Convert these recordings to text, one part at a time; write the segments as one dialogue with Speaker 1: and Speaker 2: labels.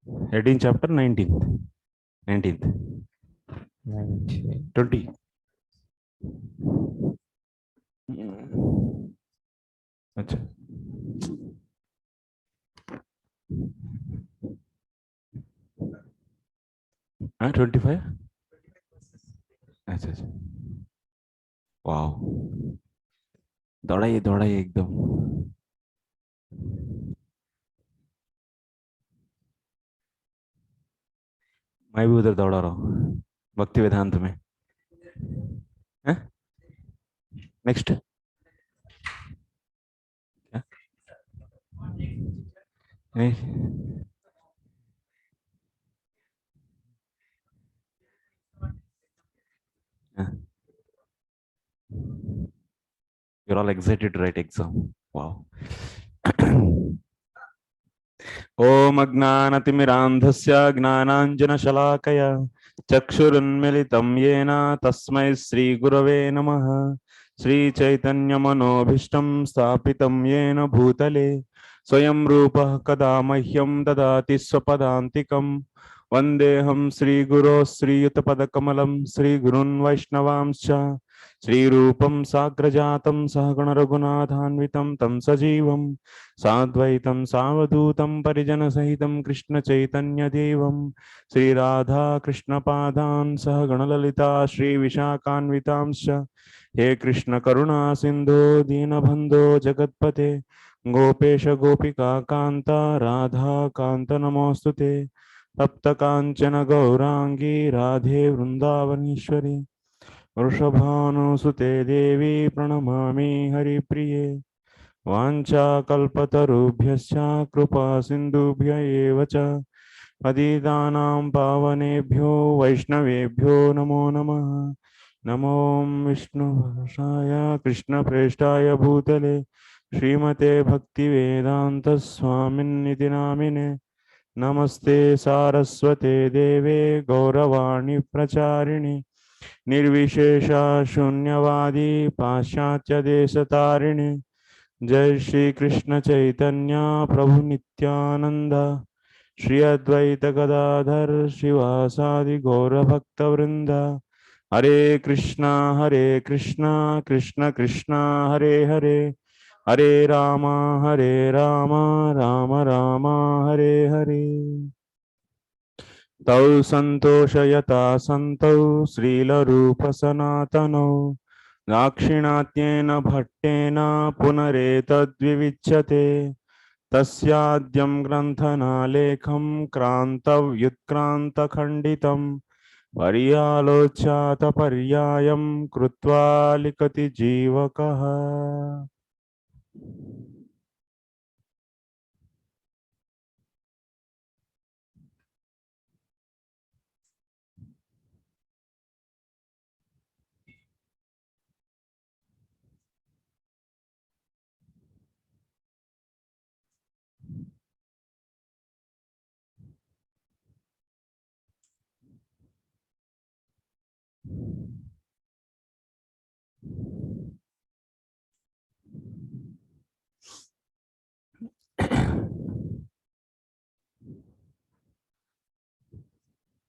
Speaker 1: 18 chapter 19th 19th
Speaker 2: 19.
Speaker 1: 20. अच्छा 25. अच्छा अच्छा वाह दौड़ाइए एकदम मैं भी उधर दौड़ा रहा हूँ भक्ति वेदांत में नेक्स्ट क्या नहीं you're all excited to write exam wow ॐ अज्ञानतिमिरान्धस्य ज्ञानाञ्जनशलाकया चक्षुरुन्मिलितं येन तस्मै श्रीगुरवे नमः श्रीचैतन्यमनोभीष्टं स्थापितं येन भूतले स्वयं रूपः कदा मह्यं ददाति स्वपदान्तिकं वन्देऽहं श्रीगुरो श्रीयुतपदकमलं श्रीगुरुन् वैष्णवांश्च श्रीरूपं साग्रजातं सहगणरघुनाथान्वितं तं सजीवं साद्वैतं सावधूतं परिजनसहितं कृष्णचैतन्यदेवं श्रीराधाकृष्णपादान् सह गणललिता श्रीविशाखान्वितांश्च हे कृष्णकरुणा सिन्धो दीनबन्धो जगत्पते गोपेश गोपिकान्त राधाकान्त नमोऽस्तु ते तप्तकाञ्चन गौराङ्गी राधे वृन्दावनेश्वरी वृषभानुसुते देवी प्रणमामि हरिप्रिये वाञ्छाकल्पतरुभ्यश्च कृपा सिन्धुभ्य एव च पतितानां पावनेभ्यो वैष्णवेभ्यो नमो नमः नमो विष्णुभक्ताय कृष्णप्रेष्ठाय भूतले श्रीमते भक्तिवेदान्तस्वामिन्निति नामिने नमस्ते सारस्वते देवे गौरवाणी प्रचारिणि निर्विशेषा शून्यवादी पाश्चात्य देशतारिणि जय श्री कृष्ण चैतन्य प्रभु नित्यानंद श्री अद्वैत गदाधर शिवासादि गौर भक्त वृंद हरे कृष्णा कृष्ण कृष्ण हरे हरे हरे राम राम राम हरे हरे तौ संतोषयता सन्तौ श्रीलरूप सनातनौ दाक्षिणात्येन भट्टेन पुनरेतद्विविच्यते तस्याद्यं ग्रन्थनालेखं क्रान्तव्युत्क्रान्तखण्डितं पर्यालोच्यातपर्यायं कृत्वा लिखति जीवकः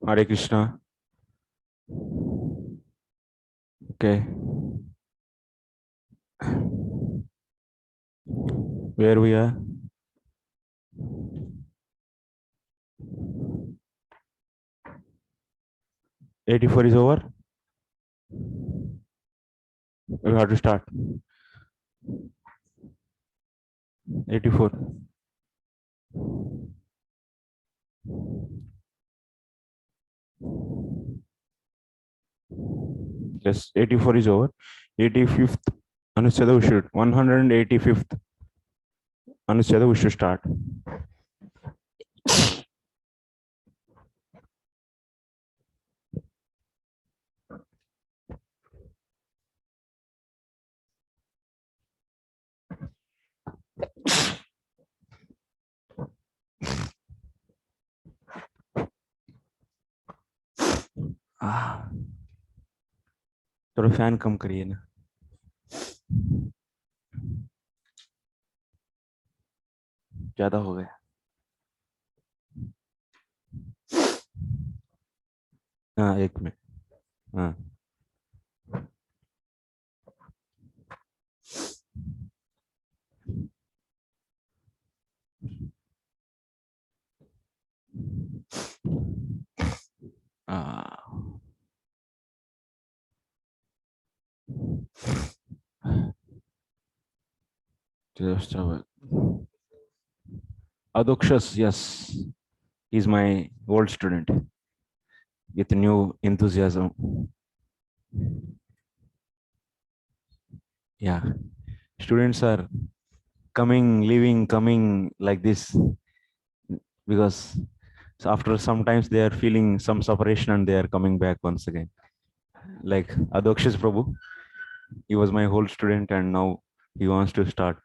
Speaker 1: Hare Krishna okay where we are 84 is over. We have to start. 84. Yes, 84 is over. 85th Anuscheda we should 185th Anuscheda we should start. थोड़ा फैन कम करिए ना ज्यादा हो गया हाँ एक में हाँ just Adokshas, yes, he's my old student with new enthusiasm. Yeah, students are coming, leaving, coming like this because after sometimes they are feeling some separation and they are coming back once again. Like Adokshas Prabhu, he was my whole student and now he wants to start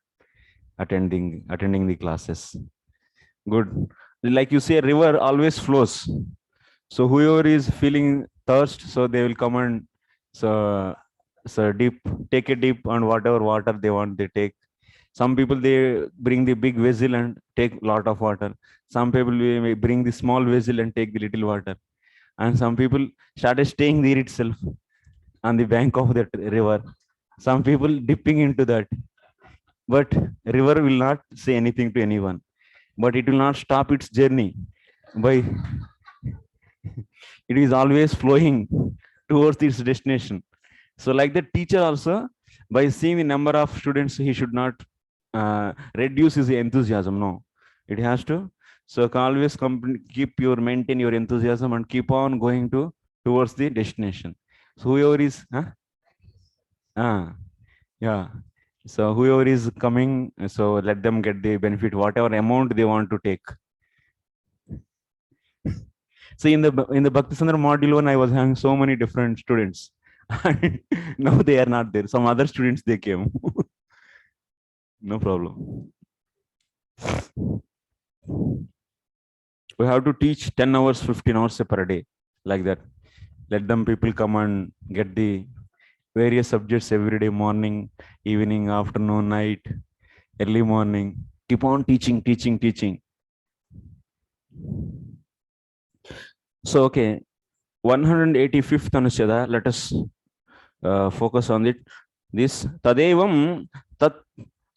Speaker 1: attending the classes. Good. Like you say, a river always flows. So whoever is feeling thirst, so they will come and so deep, take a dip and whatever water they want, they take. Some people they bring the big vessel and take lot of water. Some people may bring the small vessel and take the little water. And some people started staying there itself on the bank of that river. Some people dipping into that. But river will not say anything to anyone. But it will not stop its journey by it is always flowing towards its destination. So like the teacher also, by seeing the number of students, he should not reduce his enthusiasm. No, it has to. So always keep your maintain your enthusiasm and keep on going towards the destination. So whoever is, yeah. So whoever is coming, so let them get the benefit, whatever amount they want to take. So in the Bhakti Sandarbha module one, I was having so many different students. Now they are not there. Some other students they came. No problem. We have to teach 10 hours, 15 hours per day, like that. Let them people come and get the various subjects every day, morning, evening, afternoon, night, early morning. Keep on teaching, teaching, teaching. So, okay, 185th Anushada, let us focus on it. This Tadevam Tat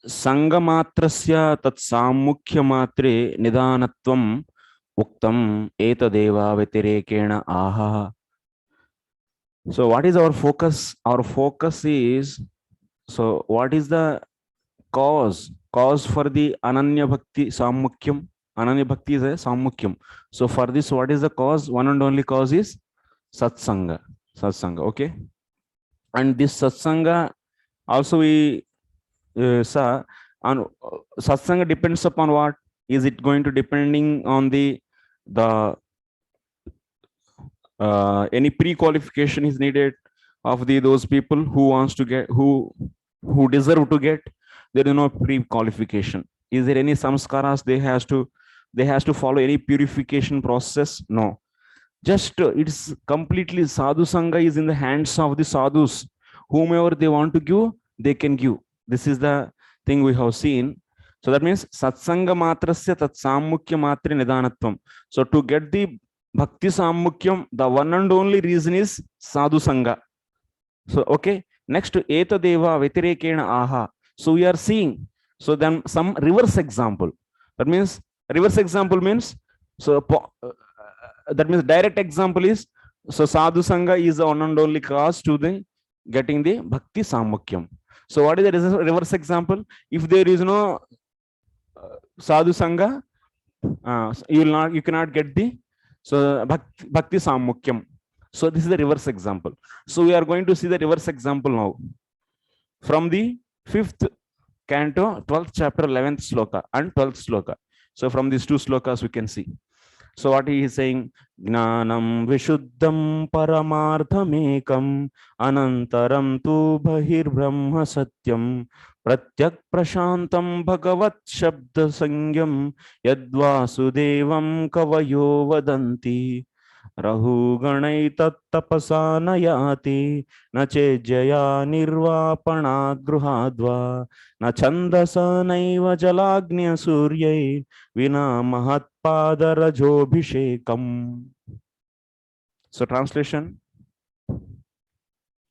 Speaker 1: Sangamatrasya Tat Samukhyamatre Nidanatvam Uktam Etadeva Vetirekena Aha. So what is our focus? Our focus is, so what is the cause for the Ananya Bhakti Samukhyam? Ananya Bhakti is a Samukhyam. So for this, what is the cause? One and only cause is Satsanga. Satsanga, okay? And this Satsanga also we saw on Satsanga depends upon what? Is it going to depending on the any pre-qualification is needed of those people who wants to get who deserve to get? There is no pre-qualification. Is there any samskaras they has to follow any purification process? No, just it's completely sadhu sangha is in the hands of the sadhus. Whomever they want to give, they can give. This is the thing we have seen. So that means satsanga matrasya tat samukya matre nidanatvam. So to get the bhakti samukyam, the one and only reason is sadhu sangha. So okay, next to eta deva vetirekena aha. So we are seeing, so then some reverse example. That means reverse example means, so that means direct example is, so sadhu sangha is the one and only cause to the getting the bhakti samukyam. So what is the reverse example? If there is no sadhu sangha, you cannot get the bhakti samukyam. So this is the reverse example. So we are going to see the reverse example now from the 5th canto, 12th chapter, 11th sloka and 12th sloka. So from these two slokas we can see. So what he is saying, Gnanam Vishuddham Paramarthamekam Anantaram tu Bahir Brahma Satyam Pratyak Prashantam Bhagavat Shabda Sangyam Yadvasudevam Kavayo Vadanti Rahu Ganai Tattapasa Nayati Nachejaya Nirvapana Gruhadva Nachandasa Naiva Jalagnya Suryai Vina Mahatpada Rajobhishekam. So translation.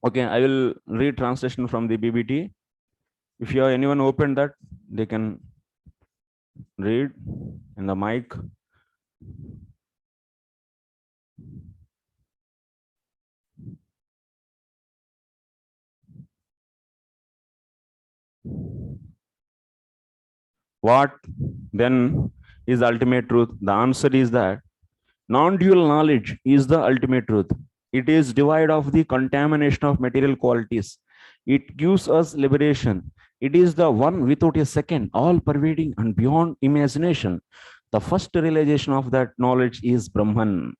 Speaker 1: Okay, I will read translation from the BBT. If you have anyone open that, they can read in the mic. What then is ultimate truth? The answer is that non-dual knowledge is the ultimate truth. It is devoid of the contamination of material qualities. It gives us liberation. It is the one without a second, all pervading and beyond imagination. The first realization of that knowledge is Brahman.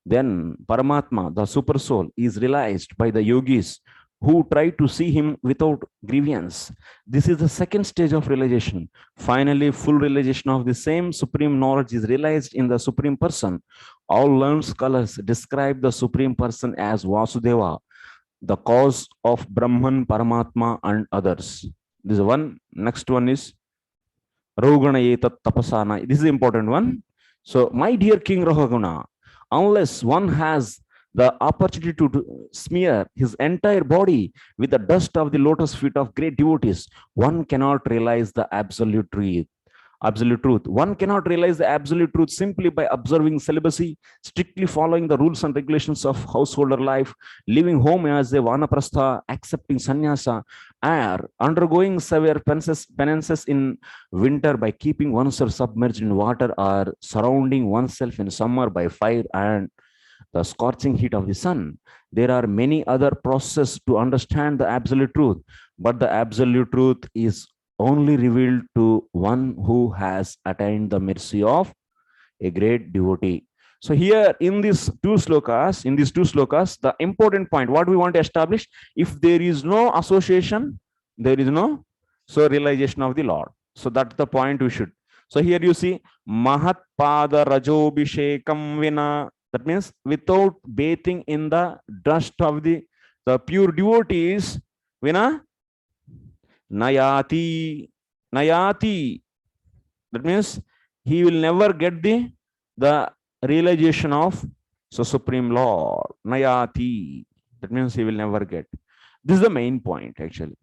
Speaker 1: Then Paramatma, the super soul, is realized by the yogis who try to see him without grievance. This is the second stage of realization. Finally, full realization of the same supreme knowledge is realized in the supreme person. All learned scholars describe the supreme person as Vasudeva, the cause of Brahman, Paramatma, and others. This is one. Next one is Rahugana Etat Tapasana. This is the important one. So, my dear King Rahugana, unless one has the opportunity to smear his entire body with the dust of the lotus feet of great devotees, one cannot realize the absolute truth. Absolute truth. One cannot realize the absolute truth simply by observing celibacy, strictly following the rules and regulations of householder life, leaving home as a vanaprastha, accepting sannyasa, or undergoing severe penances in winter by keeping oneself submerged in water, or surrounding oneself in summer by fire and the scorching heat of the sun. There are many other processes to understand the absolute truth, but the absolute truth is only revealed to one who has attained the mercy of a great devotee. So here in these two slokas, the important point, what we want to establish, if there is no association, there is no realization of the Lord. So that's the point we should. So here you see Mahat Pada Rajobhishekam Vina. That means without bathing in the dust of the pure devotees, Vina Nayati. Nayati. That means he will never get the realization of Supreme Lord. Nayati. That means he will never get. This is the main point actually.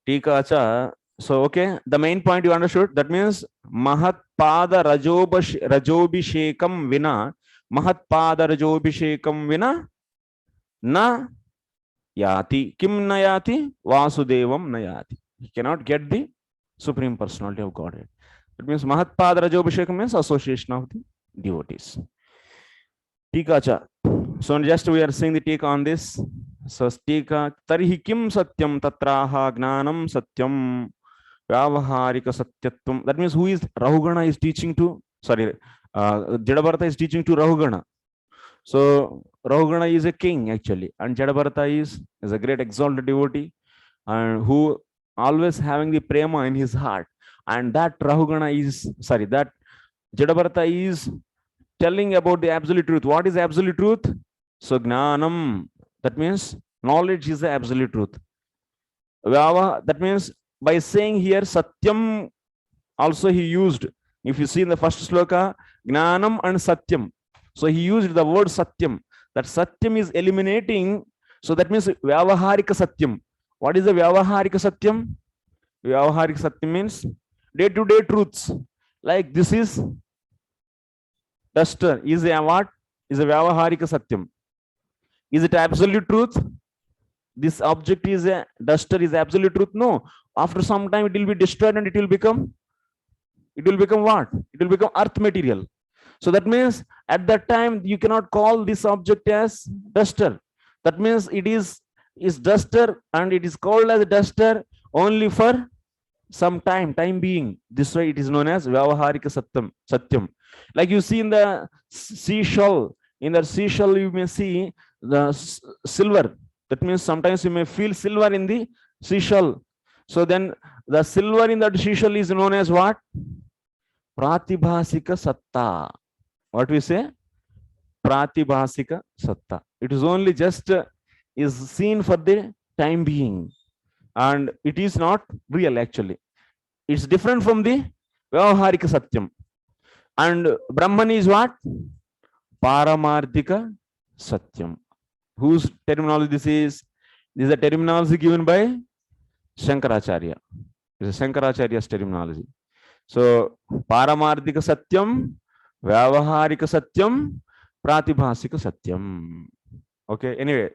Speaker 1: Tika acha. So okay, the main point you understood. That means Mahat Pada Rajobhishekam Vina. Mahat Pada Rajobhishekam Vina. Na Yati. Kim Nayati? Vasudevam Nayati. He cannot get the Supreme Personality of Godhead. It means Mahatpada Rajobhishekam means association of the devotees. Tika cha. So just we are saying the Tika on this. So Tika Tarihi Kim Satyam Tatraha Gnanam Satyam Vyavaharika Satyatvam. That means who is Rahugana is teaching to, Jadabharata is teaching to Rahugana. So Rahugana is a king actually, and Jadabharata is a great exalted devotee, and who always having the prema in his heart. And that Rahugana is, that Jadabharata is telling about the absolute truth. What is absolute truth? So Gnanam, that means knowledge is the absolute truth. Vyava, that means by saying here Satyam, also he used, if you see in the first sloka, Gnanam and Satyam. So he used the word Satyam. That Satyam is eliminating. So that means Vyavaharika Satyam. What is the Vyavaharika Satyam? Vyavaharika Satyam means day-to-day truths. Like this is duster. Is a what? Is a Vyavaharika Satyam. Is it absolute truth? This object is a duster is absolute truth? No. After some time it will be destroyed and it will become what? It will become earth material. So that means at that time you cannot call this object as duster. That means it is duster, and it is called as duster only for some time being. This way it is known as Vyavaharika Satyam. Like you see in the seashell, you may see the silver. That means sometimes you may feel silver in the seashell. So then the silver in that seashell is known as what? Pratibhasika Satta. What we say? Pratibhasika Satta. It is only just is seen for the time being, and it is not real actually. It's different from the Vyavaharika Satyam. And Brahman is what? Paramarthika Satyam. Whose terminology this is? This is a terminology given by Shankaracharya. This is Shankaracharya's terminology. So, Paramarthika Satyam, Vyavaharika Satyam, Pratibhasika Satyam. Okay, anyway,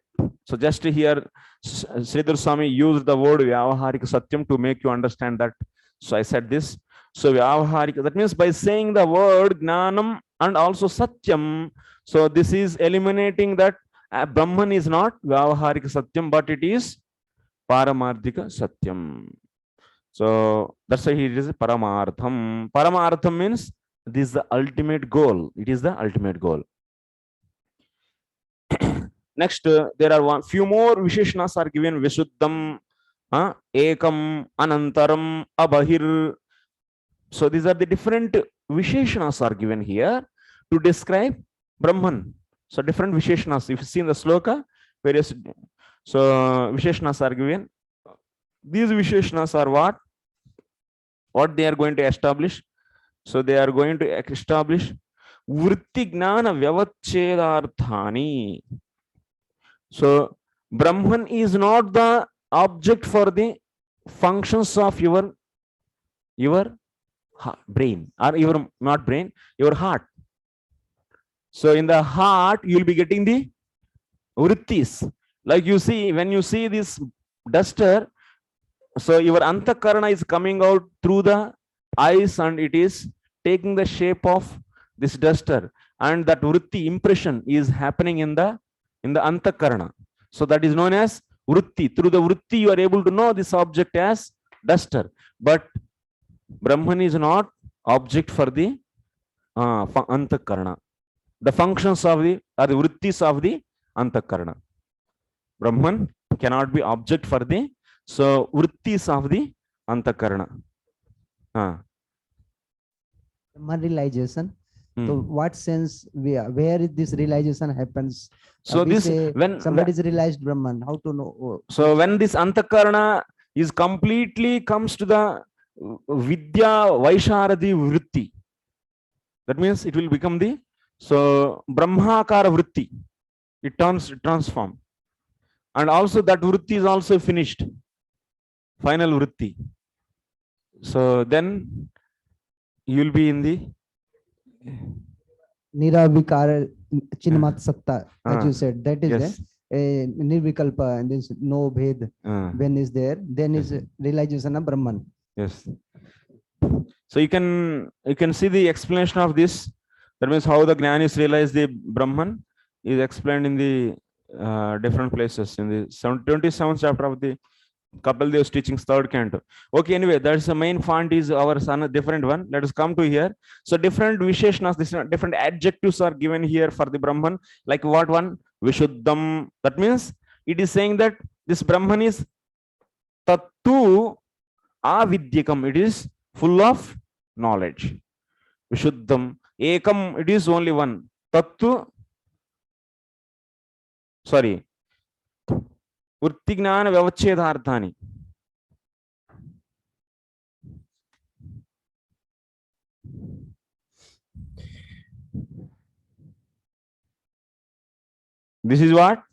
Speaker 1: so just here, Sridhar Swami used the word Vyavaharika Satyam to make you understand that. So I said this. So Vyavaharika, that means by saying the word Gnanam and also Satyam, so this is eliminating that Brahman is not Vyavaharika Satyam, but it is Paramarthika Satyam. So that's why he is Paramartham. Paramartham means this is the ultimate goal. It is the ultimate goal. Next, there are few more Visheshnas are given. Vishuddham, Ekam, Anantaram, Abahir. So these are the different Visheshnas are given here to describe Brahman. So different Visheshnas. If you see in the sloka, various Visheshnas are given. These Visheshnas are what? What they are going to establish? So they are going to establish Vritti Gnana Vyavachchedarthani. So Brahman is not the object for the functions of your brain, or your not brain, your heart. So in the heart, you will be getting the vrittis. Like you see, when you see this duster, so your antakarana is coming out through the eyes and it is taking the shape of this duster, and that vritti impression is happening in the antakarana. So that is known as vritti. Through the vritti, you are able to know this object as duster. But Brahman is not object for the antakarana. The functions of the vrittis of the antakarana. Brahman cannot be object for the vrittis of the antakarana.
Speaker 2: Brahman realization. So what sense where this realization happens?
Speaker 1: So this when
Speaker 2: somebody is realized Brahman, how to know?
Speaker 1: So when this antakarana is completely comes to the Vidya Vaisharadi Vritti, that means it will become the Brahmakara Vritti. It transform, and also that Vritti is also finished, final Vritti. So then you will be in the
Speaker 2: Niravikara Chinmat Satta, as you said, that is
Speaker 1: yes.
Speaker 2: a Nirvikalpa, and this no Bhed, when is there, then is realization of Brahman.
Speaker 1: Yes. So you can see the explanation of this. That means how the Jnanis realize the Brahman is explained in the different places in the 27th chapter of the Kapil Dev's teachings, 3rd canto. Okay, anyway, that's the main font is our different one. Let us come to here. So different Visheshnas, different adjectives are given here for the Brahman. Like what one? Vishuddham. That means it is saying that this Brahman is Tattu Avidyakam. It is full of knowledge. Vishuddham. Ekam, it is only one. Tattu, sorry. Vritti-gnana vyavachchedarthani. This is what?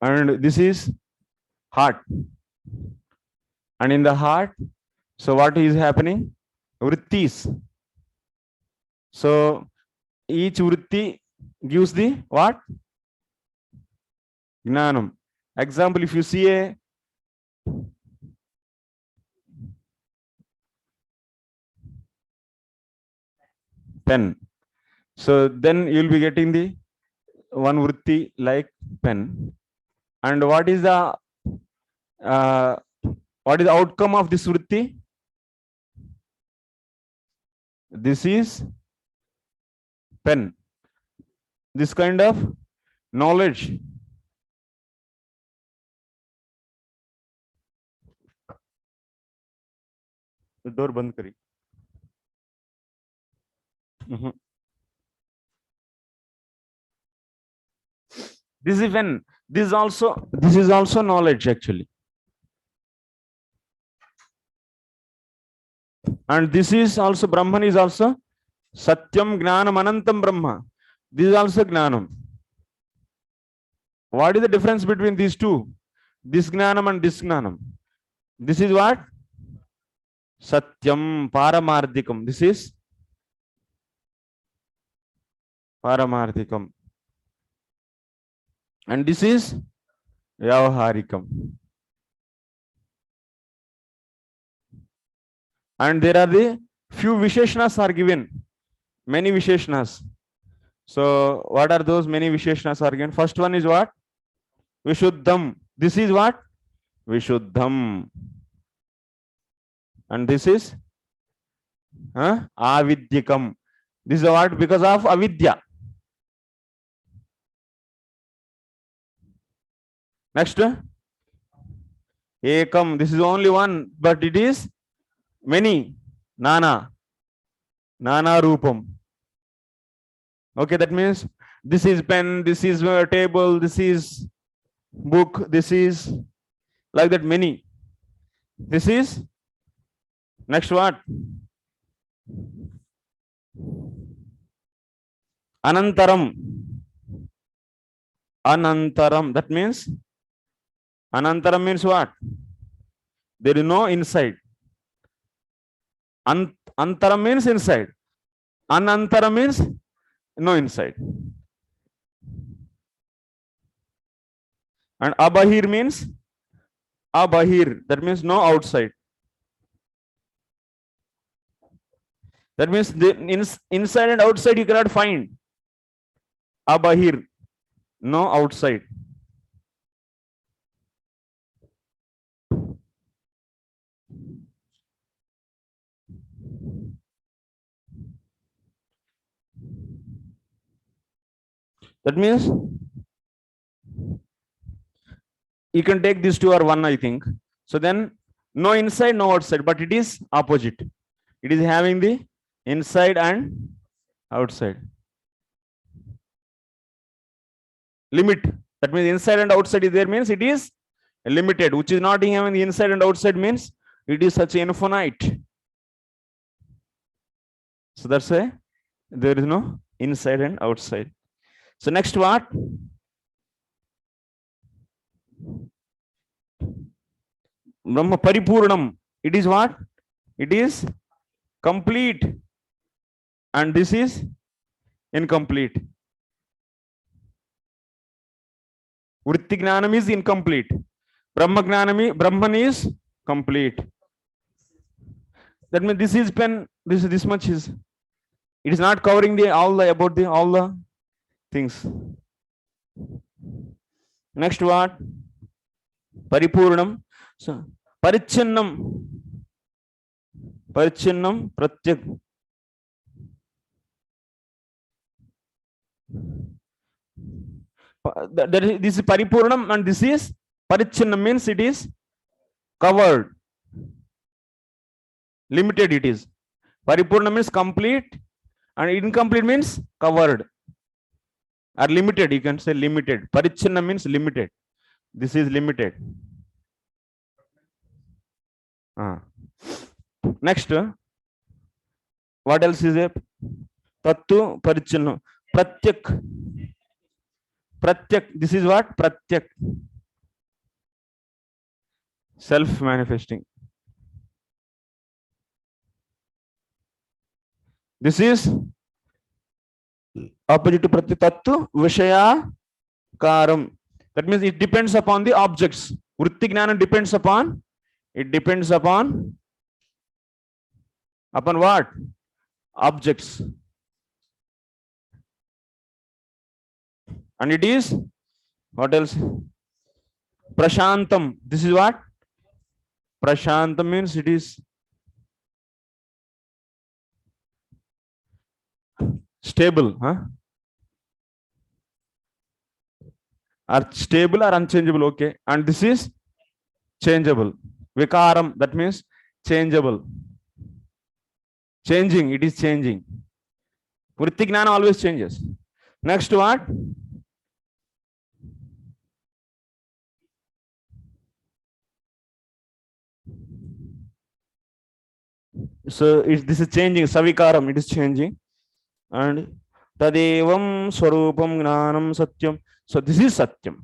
Speaker 1: And this is heart. And in the heart, so what is happening? Vrittis. So each vritti gives the what? Gnanam. Example, if you see a pen, so then you will be getting the one vritti like pen. And what is the outcome of this vritti? This is pen. This kind of knowledge. The door band kari. This is when this is also knowledge actually. And this is also, Brahman is also Satyam Gnanam Anantam Brahma. This is also Gnanam. What is the difference between these two? This Gnanam and this Gnanam. This is what? Satyam Paramardhikam. This is Paramardhikam. And this is Vyavaharikam. And there are the few Visheshnas are given. Many Visheshnas. So what are those many Visheshnas are given? First one is what? Vishuddham. This is what? Vishuddham. And this is Avidyakam. This is what? Because of avidya. Next, Ekam. This is only one, but it is many. Nana. Nana Rupam. Okay, that means this is pen, this is table, this is book, this is like that many. This is next what? Anantaram. Anantaram. That means Anantaram means what? There is no inside. Antaram means inside. Anantaram means no inside. And Abahir means Abahir. That means no outside. That means the inside and outside you cannot find. Abahir. No outside. That means you can take these two or one, I think. So then no inside, no outside, but it is opposite. It is having the inside and outside. Limit. That means inside and outside is there means it is limited, which is not having the inside and outside means it is such infinite. So that's why there is no inside and outside. So next what? Brahma Paripurnam. It is what? It is complete. And this is incomplete. Vritti Gnanam is incomplete. Brahman is complete. That means this is pen, this much is. It is not covering all the things. Next what? Paripurnam. So Parichinnam. Parichinnam Pratyak. This is Paripurnam and this is Parichinnam means it is covered. Limited it is. Paripurnam means complete and incomplete means covered. Or limited, you can say limited. Parichinnam means limited. This is limited. Next, what else is it? Tattu Parichinnam. Pratyak. Pratyak. This is what? Pratyak. Self-manifesting. This is opposite to Pratyak. Tattu Vishaya Karam. That means it depends upon the objects. Vritti Gnana depends upon, it depends upon what? Objects. And it is, what else? Prashantam. This is what? Prashantam means it is stable. Are stable or unchangeable? Okay. And this is changeable. Vikaram, that means changeable. Changing, it is changing. Vritti Gnana always changes. Next what? So this is changing. Savikaram, it is changing. And Tadevam Swarupam Gnanam Satyam. So this is Satyam.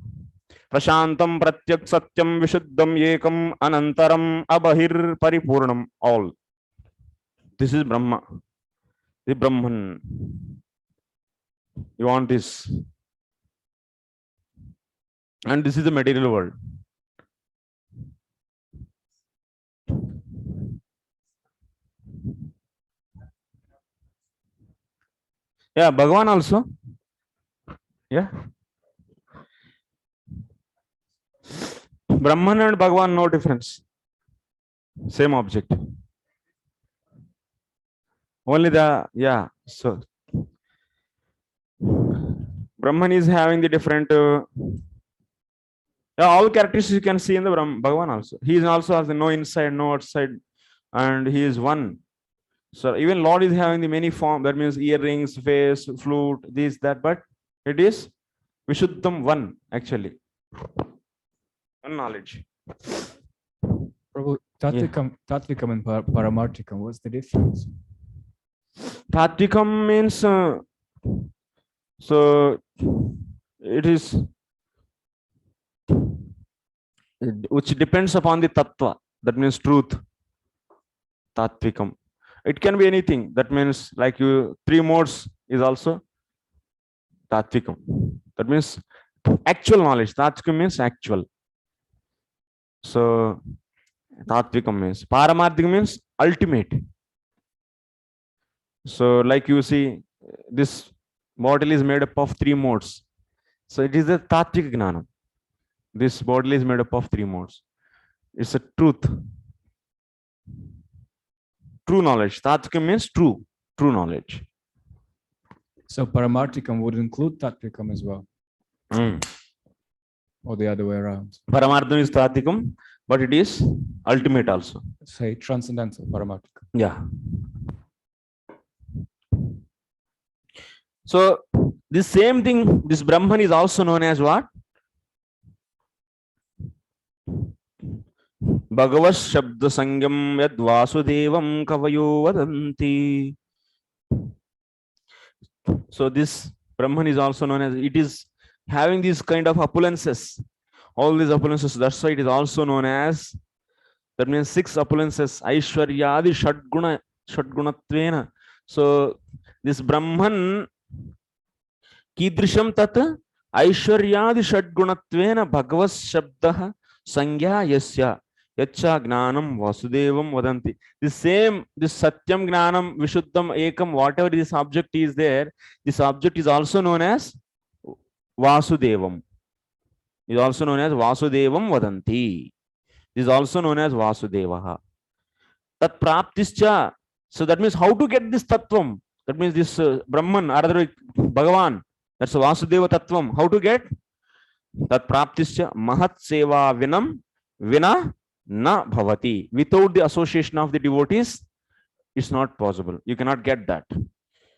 Speaker 1: Prashantam Pratyak Satyam Vishuddham Ekam Anantaram Abahir Paripurnam. All. This is Brahma. The Brahman. You want this. And this is the material world. Yeah, Bhagavan also. Yeah. Brahman and Bhagavan, no difference. Same object. Only the, yeah. So Brahman is having the different, all characteristics you can see in the Bhagavan also. He is also has no inside, no outside, and he is one. So even Lord is having the many form. That means earrings, face, flute, this, that, but it is Vishuddham one actually. One knowledge.
Speaker 3: Prabhu, Tatvikam and Paramarthikam, what's the difference?
Speaker 1: Tatvikam means, so it is, which depends upon the tattva. That means truth. Tatvikam. It can be anything. That means like you, 3 modes is also Tatvikam. That means actual knowledge. Tatvikam means actual. So Tatvikam means. Paramarthikam means ultimate. So like you see, this bottle is made up of 3 modes. So it is a Tatvik Gnanam. This bottle is made up of 3 modes. It's a truth. True knowledge. Tatvikam means true knowledge.
Speaker 3: So Paramarthikam would include Tatvikam as well, or the other way around.
Speaker 1: Paramartham is Tatvikam, but it is ultimate also.
Speaker 3: Say transcendental Paramarthikam.
Speaker 1: Yeah. So this same thing, this Brahman is also known as what? Bhagavas Shabda Sangam Yad Vasudevam Kavayo Vadanti. So this Brahman is also known as, it is having these kind of opulences. All these opulences, that's why it is also known as, that means 6 opulences. Aishwaryadi Shadgunatvena. So this Brahman Kidrisham Tat Aishwaryadi Shadgunatvena Bhagavas Shabda Sangya Yasya Yacha Gnanam Vasudevam Vadanti. The same, this Satyam Gnanam Vishuddham Ekam, whatever this object is there, this object is also known as Vasudevam. Is also known as Vasudevam Vadanti. This is also known as Vasudevaha. Tat Praptischa. So that means how to get this Tattvam. That means this Brahman, or other Bhagavan. That's Vasudeva Tattvam. How to get? Tat Praptischa Mahat Seva Vinam Vina Na Bhavati. Without the association of the devotees, it's not possible. You cannot get that.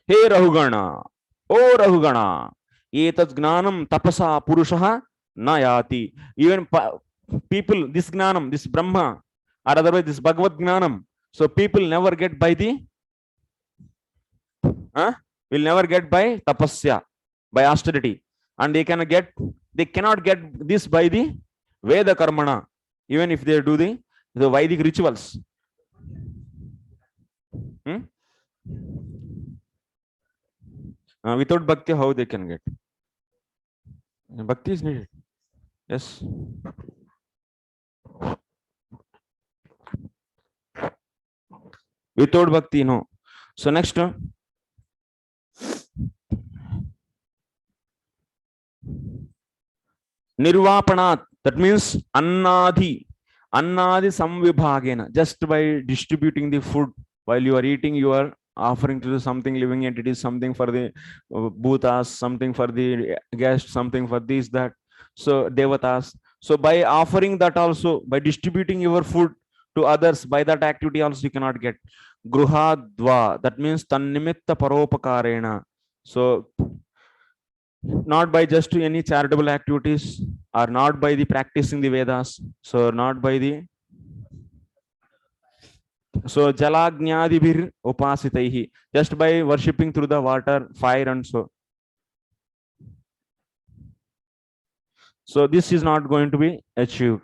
Speaker 1: Hey Rahugana, oh Rahugana, Etat Gnanam Tapasa Purushaha Nayati. Even people, this Gnanam, this Brahma, or otherwise this Bhagavad Gnanam. So people never get by the, will never get by tapasya, by austerity. And they cannot get this by the Veda Karmana. Even if they do the Vedic rituals. Without bhakti, how they can get? Bhakti is needed. Yes. Without bhakti, no. So next, Nirvapanat. That means Annadi Samvibhagena. Just by distributing the food while you are eating, you are offering to something living entities, something for the bhutas, something for the guests, something for this, that. So devatas. So by offering that also, by distributing your food to others, by that activity also you cannot get. Gruhadva. That means Tannimitta Paropakarena. So not by just any charitable activities, or not by the practicing the Vedas, so not by the So jalagnadibhir upasitaihi, just by worshipping through the water, fire, and so. So this is not going to be achieved.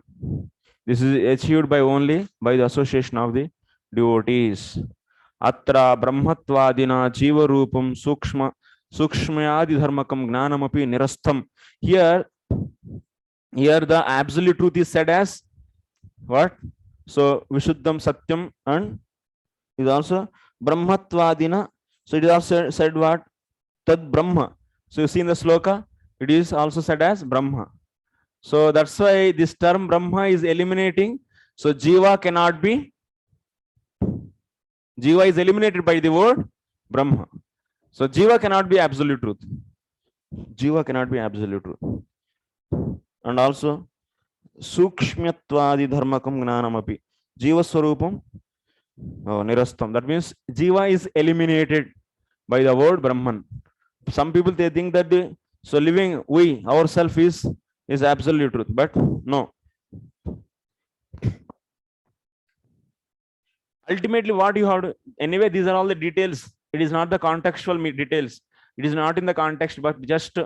Speaker 1: This is achieved by only by the association of the devotees. Atra brahmatvadina jiva rupam sukshmayadi dharmakam gnanamapi nirastham. Here the absolute truth is said as what? So Vishuddham Satyam and is also Brahmatvadina. So it is also said what? Tad Brahma. So you see in the sloka, it is also said as Brahma. So that's why this term Brahma is eliminating. So Jiva cannot be. Jiva is eliminated by the word Brahma. So Jiva cannot be absolute truth. Jiva cannot be absolute truth. And also Sukshmatvadi dharmakam gnanamapi. Jiva swarupam nirastam. That means Jiva is eliminated by the word Brahman. Some people they think that so living we ourselves is absolute truth, but no. Ultimately, what you have to, anyway, these are all the details. It is not the contextual details. It is not in the context, but just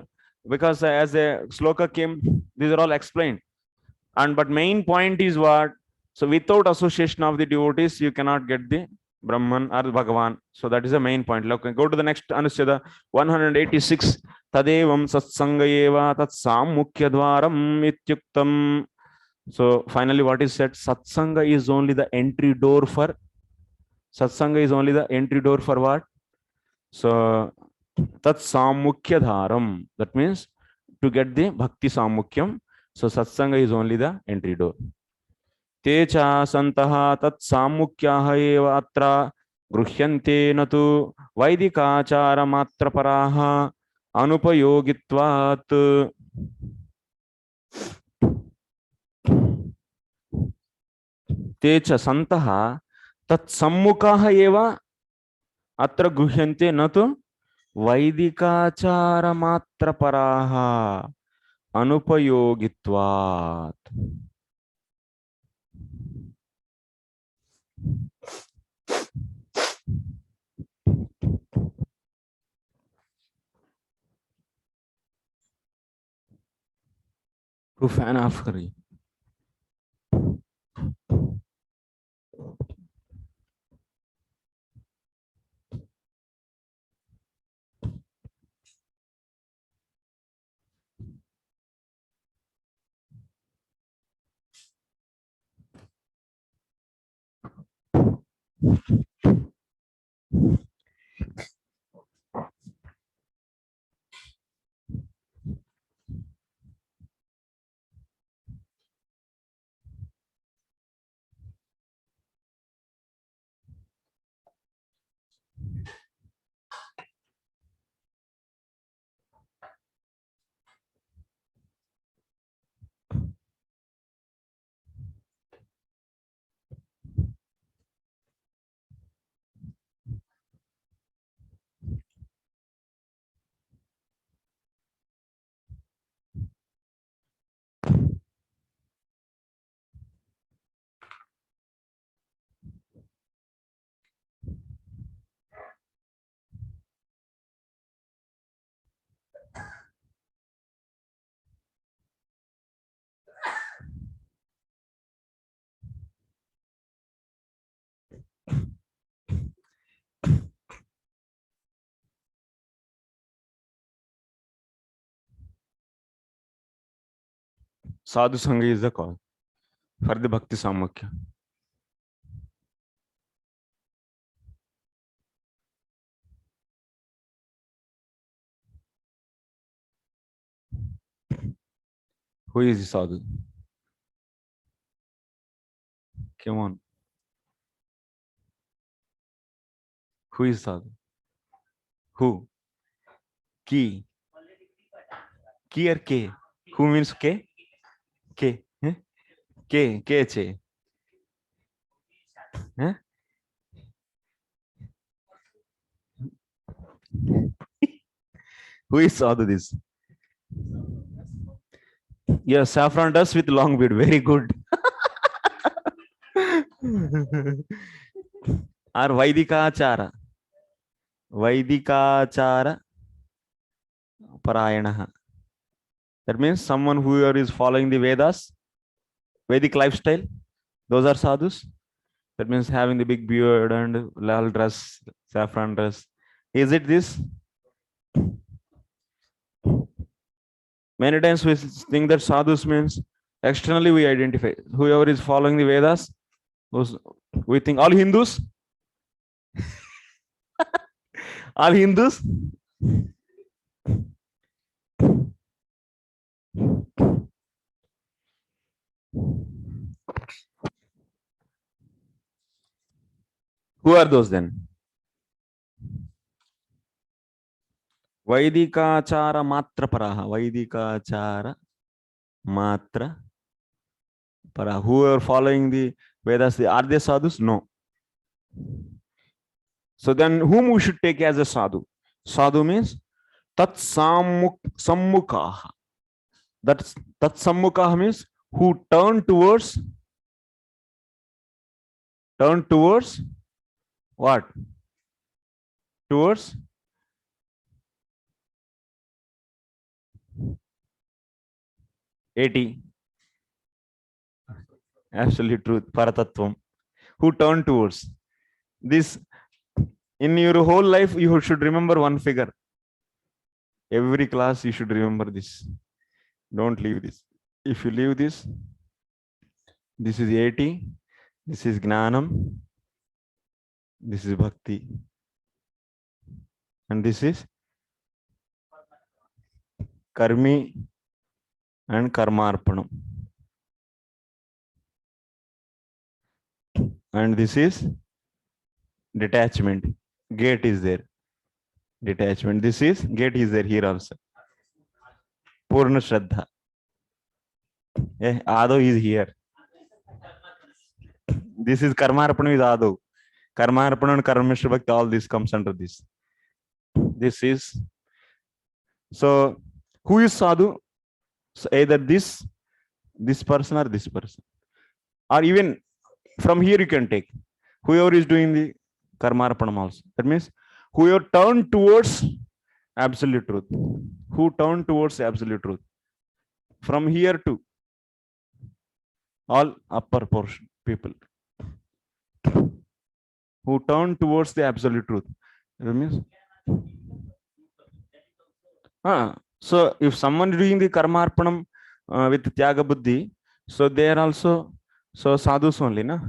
Speaker 1: because as a sloka came, these are all explained. And but main point is what? So without association of the devotees, you cannot get the Brahman or Bhagavan. So that is the main point. Look, go to the next Anushcheda 186. Tadevam satsangayeva tat sammukhya dwaram ityuktam. So finally, what is said? Satsanga is only the entry door for. Satsanga is only the entry door for what? So tat sammukhya dharam. That means to get the bhakti sammukhyam. So satsanga is only the entry door. Techa santaha tat sammukhyah eva atra gruhyante natu vaidikachara matra paraha anupayogitvat. Techa santaha tat sammukhyah eva atra gruhyante natu vaidikachara matra paraha anupayogitvat. To fan off करिए. Sadhu Sangha is the call for the Bhakti Samukhya. Who is the Sadhu? Come on. Who is Sadhu? Who? Ki. Ki or K? Who means K? K. K. K. Che. Who is Sadhu this? Yes, saffron dust with long beard. Very good. or Vaidikachara. Vaidikachara Parayanaha. That means someone who is following the Vedas, Vedic lifestyle. Those are sadhus. That means having the big beard and lal dress, saffron dress. Is it this? Many times we think that sadhus means externally we identify. Whoever is following the Vedas, we think all Hindus. All Hindus. Who are those then? Vaidikachara matra paraha. Vaidikachara matra paraha. Who are following the Vedas, are they sadhus? No. So then whom we should take as a sadhu? Sadhu means tat sammukhaha. That sammukhaha means who turn towards what? Towards AT. Absolute truth. Paratattvam. Who turn towards this. In your whole life, you should remember one figure. Every class, you should remember this. Don't leave this. If you leave this, this is 80, this is Gnanam, this is Bhakti, and this is Karmi and Karmarpanam. And this is detachment. Gate is there. Detachment. This is gate is there here also. Purna Shraddha. Ado is here. This is Karmarpana is Ado. Karmarpana and Karmeshwar Bhakti, all this comes under this. This is. So, who is Sadhu? So either this person or this person. Or even from here you can take. Whoever is doing the Karmarpanam also. That means whoever turn towards absolute truth. Who turn towards absolute truth. From here to all upper portion people. Who turn towards the absolute truth. That means. So if someone is doing the Karmarpanam with Tyaga Buddhi, so they are also sadhus only, na?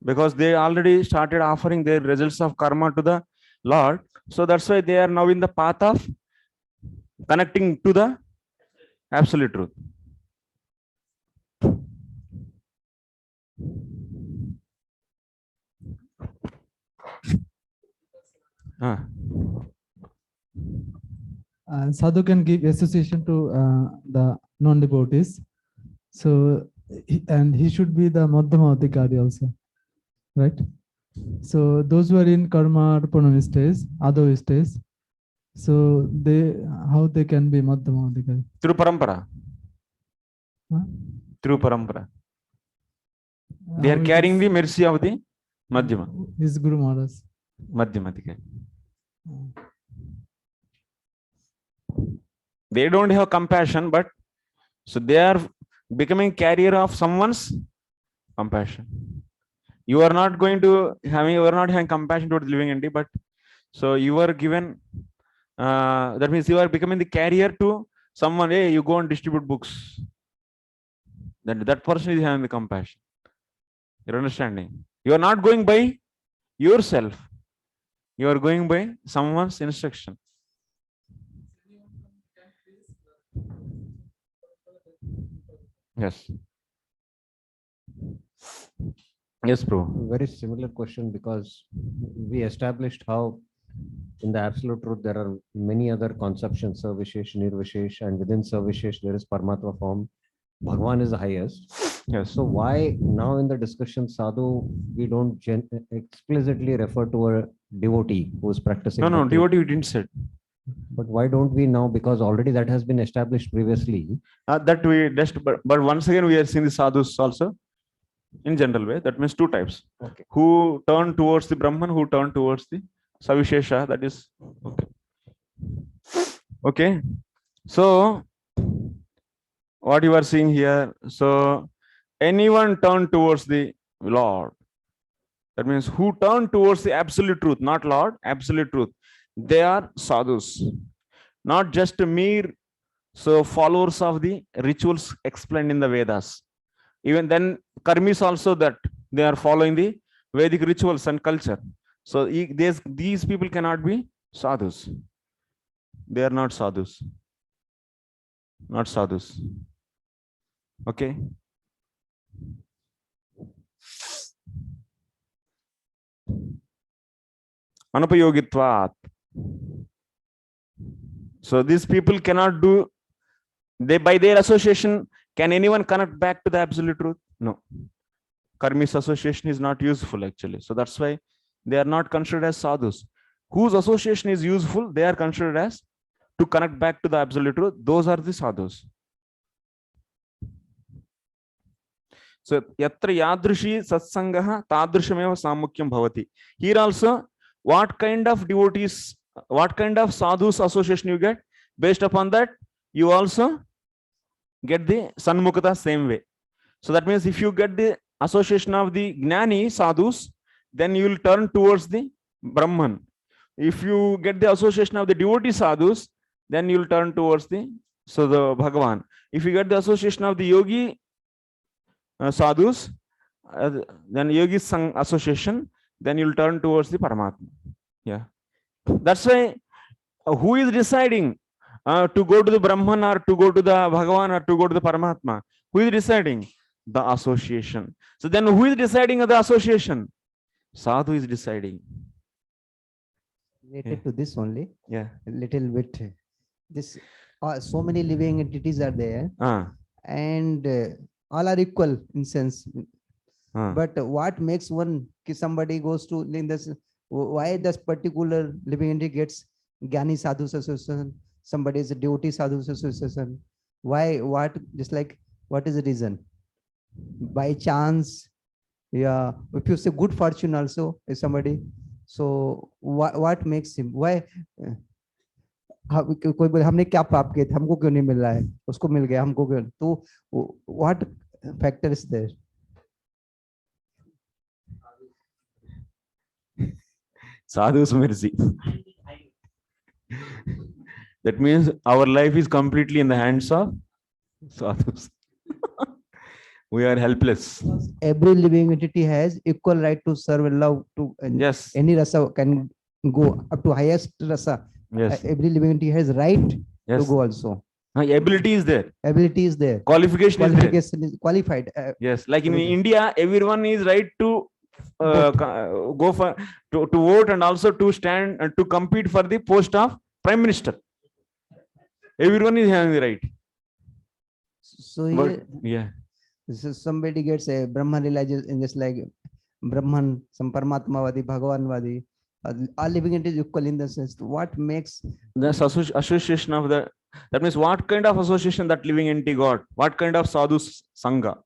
Speaker 1: Because they already started offering their results of karma to the Lord. So that's why they are now in the path of connecting to the absolute truth.
Speaker 4: Sadhu can give association to the non-devotees. So, and he should be the Madhyama Adhikari also, right? So those who are in Karma Arpanam stage, Adho stage, so how they can be Madhyama Adhikari?
Speaker 1: Through Parampara. Through Parampara. They are carrying the mercy of the Madhyama.
Speaker 4: His Guru Maharaj.
Speaker 1: Madhyama Adhikari. They don't have compassion, but so they are becoming carrier of someone's compassion. You are not having compassion towards living entity, but so you are given. That means you are becoming the carrier to someone. Hey, you go and distribute books. That person is having the compassion. You're understanding. You are not going by yourself. You are going by someone's instruction. Yes. Yes, bro.
Speaker 5: Very similar question, because we established how in the absolute truth there are many other conceptions, Sarvishesh, Nirvishesh, and within Sarvishesh there is Paramatma form. Bhagwan is the highest.
Speaker 1: Yes.
Speaker 5: So why now in the discussion sadhu we don't explicitly refer to a devotee who is practicing?
Speaker 1: No, devotee we didn't say.
Speaker 5: But why don't we now? Because already that has been established previously.
Speaker 1: That we just, but once again we are seeing the sadhus also. in general way. That means two types.
Speaker 5: Okay.
Speaker 1: Who turn towards the Brahman, who turn towards the Savishesha. That is okay. Okay. So what you are seeing here. So anyone turn towards the Lord. That means who turn towards the absolute truth, not Lord, absolute truth. They are sadhus, not just mere followers of the rituals explained in the Vedas. Even then, karmis also that they are following the Vedic rituals and culture. So these people cannot be sadhus. They are not sadhus. Not sadhus. Okay. Anupayogitvat. So these people cannot do, they by their association, can anyone connect back to the absolute truth? No. Karmis association is not useful actually. So that's why they are not considered as sadhus. Whose association is useful, they are considered as to connect back to the absolute truth. Those are the sadhus. So yatra yadrishi satsangaha tadrishameva samukyam bhavati. Here also, what kind of devotees, what kind of sadhus association you get, based upon that you also get the sanmukata same way. So that means if you get the association of the gnani sadhus, then you will turn towards the Brahman. If you get the association of the devotee sadhus, then you will turn towards the Bhagavan. If you get the association of the yogi sadhus, then yogi sang association, then you will turn towards the Paramatma. Yeah, that's why who is deciding to go to the Brahman or to go to the Bhagavan or to go to the Paramatma? Who is deciding? The association. So then who is deciding the association? Sadhu is deciding.
Speaker 2: Related to this only,
Speaker 1: Yeah.
Speaker 2: a little bit. This so many living entities are there, and all are equal in sense. But what makes somebody goes to in this? Why this particular living entity gets Gyani Sadhu association? Somebody is a devotee Sadhu association. Why? What? Just like what is the reason? By chance, yeah. If you say good fortune also is somebody. So what makes him? Why? कोई बोले हमने क्या प्राप्त किया था, हमको क्यों नहीं मिल रहा है, उसको मिल गया, हमको क्यों? तो what factor is there?
Speaker 1: Sadhu's mercy. That means our life is completely in the hands of sadhus. We are helpless.
Speaker 2: Every living entity has equal right to serve and love to.
Speaker 1: Yes.
Speaker 2: Any rasa can go up to highest rasa.
Speaker 1: Yes.
Speaker 2: Every living entity has right
Speaker 1: Yes.
Speaker 2: to go also.
Speaker 1: Ability is there.
Speaker 2: Ability is there.
Speaker 1: Qualification
Speaker 2: is qualified.
Speaker 1: Yes. Like in India, everyone is right to go for to vote and also to stand and to compete for the post of Prime Minister. Everyone is having the right.
Speaker 2: So
Speaker 1: But, yeah.
Speaker 2: So somebody gets a Brahman realizes in just like Brahman, some Paramatmavadi, Bhagavanvadi, all living entities equal in the sense. What makes
Speaker 1: the association of that means what kind of association that living entity got? What kind of sadhu sangha?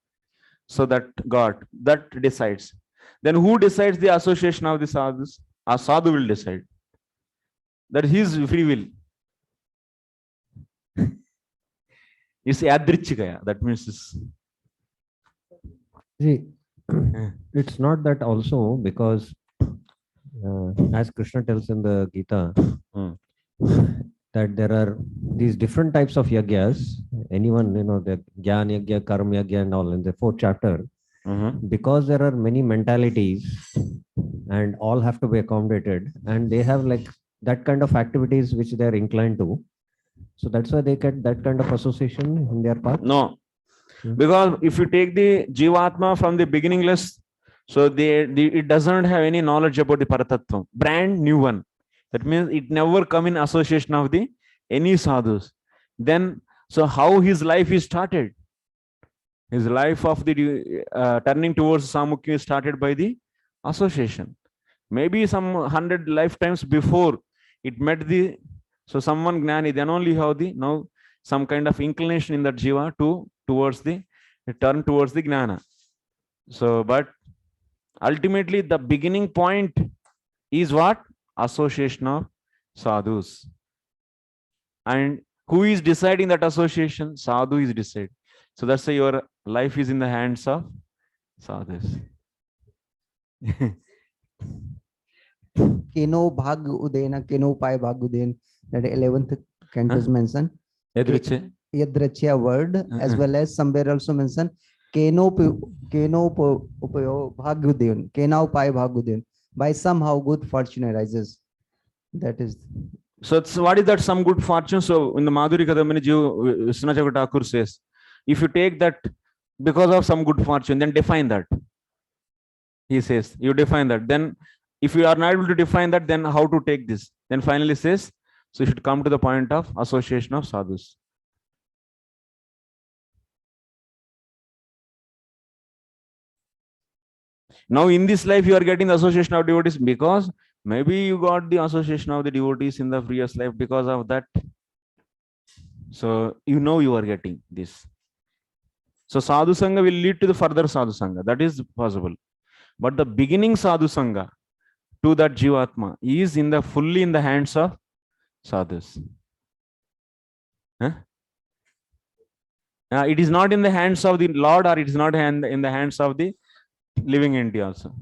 Speaker 1: So that God that decides. Then who decides the association of the sadhus? A sadhu will decide. That his free will. It's yadrichika. That means it's,
Speaker 5: It's not that also, because as Krishna tells in the Gita, that there are these different types of yagyas. Anyone, the Gyan Yagya, Karma Yagya and all in the 4th chapter, because there are many mentalities and all have to be accommodated, and they have like that kind of activities which they are inclined to. So that's why they get that kind of association in their path.
Speaker 1: No. Because if you take the Jivatma from the beginningless, so it doesn't have any knowledge about the Paratattva, brand new one. That means it never come in association of the any sadhus. Then, so how his life is started? His life of the turning towards Samukya started by the association. Maybe some 100 lifetimes before it met the, so someone Gnani, then only have the now some kind of inclination in that jiva to towards the turn towards the Gnana. So, but ultimately the beginning point is what? Association of sadhus. And who is deciding that association? Sadhu is decided. So that's why your life is in the hands of sadhus.
Speaker 2: Keno bhag udena, keno pai bhag uden. That 11th canto is mentioned.
Speaker 1: Yadriche.
Speaker 2: Yadrachya word, as well as somewhere also mentioned keno upayo bhagudin, kena upai bhagudin. By somehow good fortune arises. That is.
Speaker 1: So what is that some good fortune? So in the Madhuri Kadamini, Vishwanath Thakur says, if you take that because of some good fortune, then define that. He says, you define that. Then if you are not able to define that, then how to take this? Then finally says, so you should come to the point of association of sadhus. Now in this life, you are getting the association of devotees because maybe you got the association of the devotees in the previous life because of that. So you know you are getting this. So sadhu sangha will lead to the further sadhu sangha. That is possible. But the beginning sadhu sangha to that jivatma is in the fully in the hands of sadhus. Huh? It is not in the hands of the Lord, or it is not in the hands of the living entity also.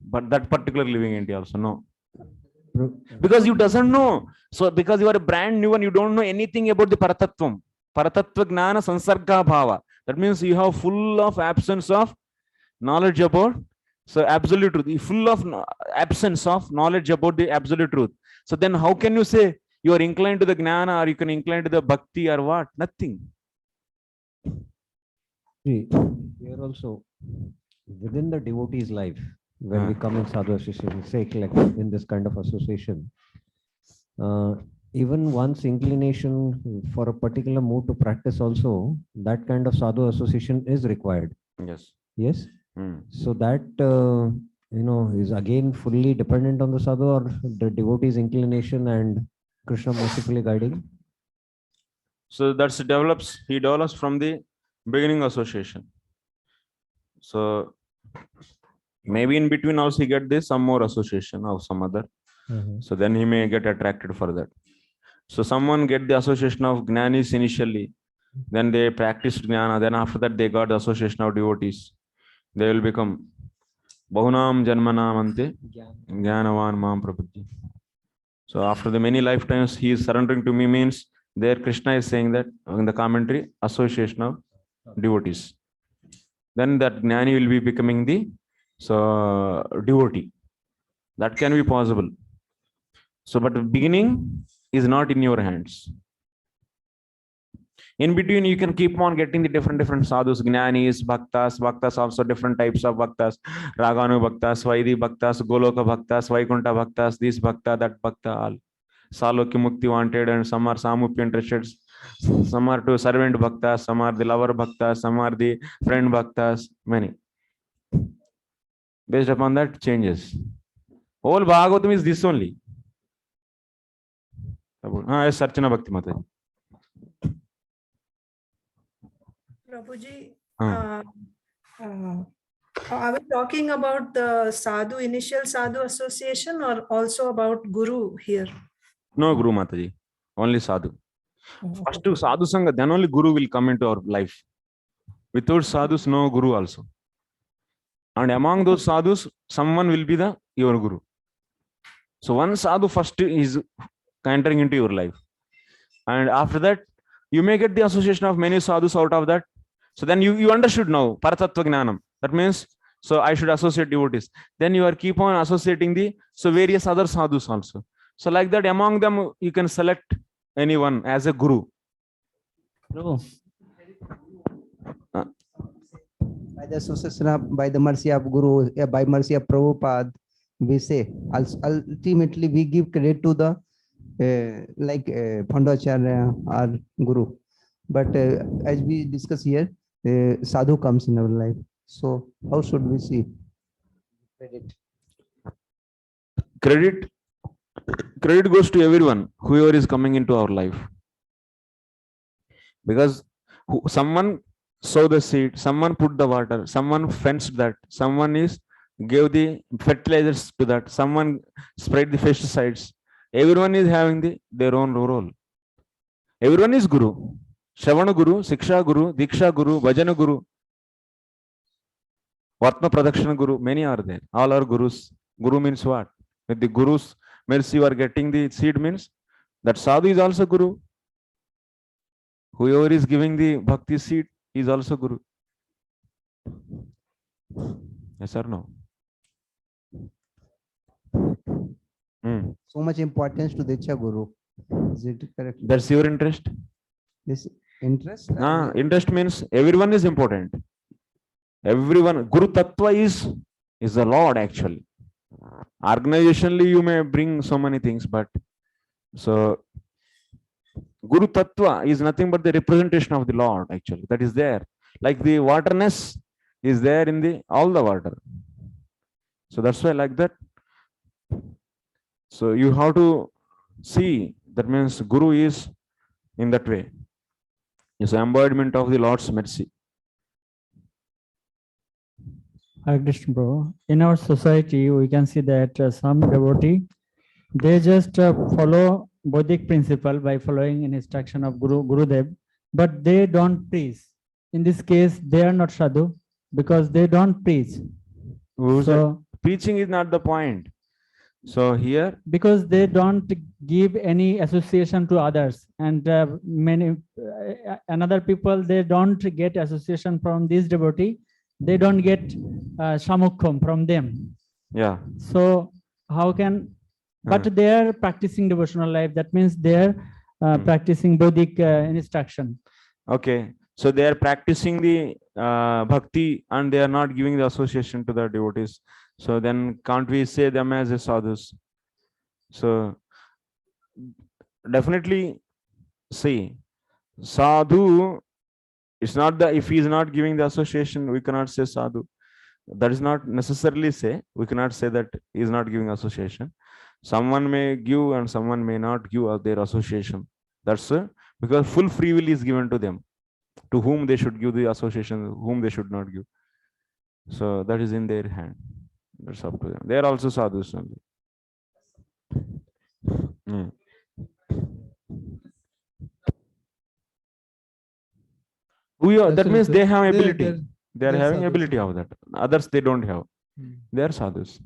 Speaker 1: But that particular living entity also, no. Because you doesn't know. So because you are a brand new one, you don't know anything about the Paratattvam. Paratattva Gnana Sansarga Bhava. That means you have full of absence of knowledge about, so absolute truth, full of absence of knowledge about the absolute truth. So then how can you say you are inclined to the Gnana, or you can incline to the Bhakti, or what? Nothing.
Speaker 5: See, here also, within the devotee's life, when we come in sadhu association, say like in this kind of association, even one's inclination for a particular mood to practice also, that kind of sadhu association is required.
Speaker 1: Yes.
Speaker 5: Yes. So that is again fully dependent on the sadhu or the devotee's inclination and Krishna mercifully guiding.
Speaker 1: So he develops from the beginning association. So maybe in between also he get this some more association of some other. So then he may get attracted for that. So someone get the association of Jnanis initially, then they practiced Jnana, then after that they got the association of devotees. They will become Bahunam Janmanam Ante Jnanavan Mam Prapaddi. So after the many lifetimes he is surrendering to me, means there Krishna is saying that in the commentary, association of devotees. Then that Jnani will be becoming the devotee. That can be possible. So, but the beginning is not in your hands. In between, you can keep on getting the different sadhus, Jnanis, Bhaktas also different types of Bhaktas, Raganu Bhaktas, Vaidi Bhaktas, Goloka Bhaktas, Vaikunta Bhaktas, this Bhakta, that Bhakta, all. Salokya Mukti wanted, and some are Samupya interested, some are to servant Bhaktas, some are the lover Bhaktas, some are the friend Bhaktas, many. Based upon that, changes. Whole Bhagavatam is this only. Yes, Sarchana Bhakti Mataji.
Speaker 6: Prabhuji, are we talking about the sadhu, initial sadhu association, or also about guru here?
Speaker 1: No Guru Mataji, only sadhu. First to sadhu sangha, then only guru will come into our life. Without sadhus, no guru also. And among those sadhus, someone will be your guru. So one sadhu first is entering into your life. And after that, you may get the association of many sadhus out of that. So then you understood now, Paratattva Gnanam. That means, so I should associate devotees. Then you are keep on associating the various other sadhus also. So like that, among them, you can select anyone as a guru.
Speaker 2: By the association of, by the mercy of Guru, by mercy of Prabhupada, we say ultimately we give credit to the Pandacharya or Guru. But as we discuss here, sadhu comes in our life. So how should we see credit?
Speaker 1: Credit goes to everyone, whoever is coming into our life. Because someone sow the seed, someone put the water, someone fenced that, someone is gave the fertilizers to that, someone spread the pesticides. Everyone is having their own role. Everyone is Guru. Shravana Guru, Siksha Guru, Diksha Guru, Bhajana Guru, Vatma Pradakshana Guru, many are there. All are Gurus. Guru means what? With the Guru's mercy you are getting the seed means that sadhu is also Guru. Whoever is giving the bhakti seed is also Guru. Yes or no?
Speaker 2: So much importance to Diksha Guru. Is it correct?
Speaker 1: That's your interest?
Speaker 2: This interest?
Speaker 1: Interest means everyone is important. Everyone. Guru Tattva is the Lord actually. Organizationally you may bring so many things, but so Guru Tattva is nothing but the representation of the Lord actually. That is there. Like the waterness is there in all the water. So that's why like that. So you have to see, that means Guru is in that way. Is embodiment of the Lord's mercy.
Speaker 7: Hare Krishna, bro. In our society, we can see that some devotee, they just follow Vedic principle by following an instruction of Gurudev, but they don't preach. In this case, they are not sadhu because they don't preach. So
Speaker 1: preaching is not the point. So here,
Speaker 7: because they don't give any association to others, and many another people, they don't get association from this devotee. They don't get samukham from them.
Speaker 1: yeah.
Speaker 7: So how can? But they are practicing devotional life. That means they are practicing Vedic instruction.
Speaker 1: Okay. So they are practicing the bhakti and they are not giving the association to the devotees. So then can't we say them as a sadhus? So definitely see, sadhu, it's not the, if he is not giving the association, we cannot say sadhu. That is not necessarily say, we cannot say that he is not giving association. Someone may give and someone may not give their association. That's because full free will is given to them, to whom they should give the association, whom they should not give. So that is in their hand. That's up to them. They are also sadhus only. That means they have ability. They are having ability of that. Others they don't have. They are sadhus.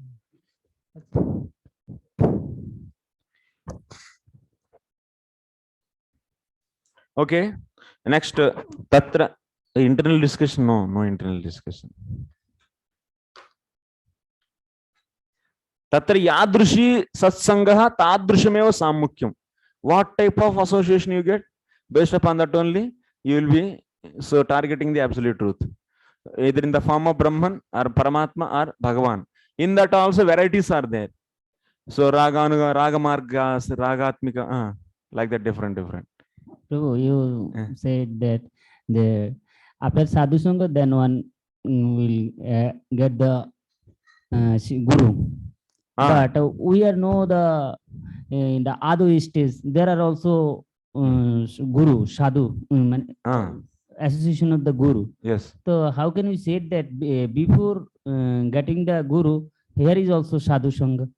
Speaker 1: Okay. Next, tatra internal discussion. No internal discussion. Tatra yadrushi satsangaha tadrushameva samukyam. What type of association you get? Based upon that only, you will be so targeting the absolute truth, either in the form of Brahman or Paramatma or Bhagavan. In that also varieties are there. So Raganuga, Ragamargas, Ragatmika, like that, different.
Speaker 8: Prabhu, you said that after sadhu sangha, then one will get the guru. But we are know in the Adu stage there are also guru, sadhu, association of the guru.
Speaker 1: Yes.
Speaker 8: So how can we say that before getting the guru, here is also sadhu sangha?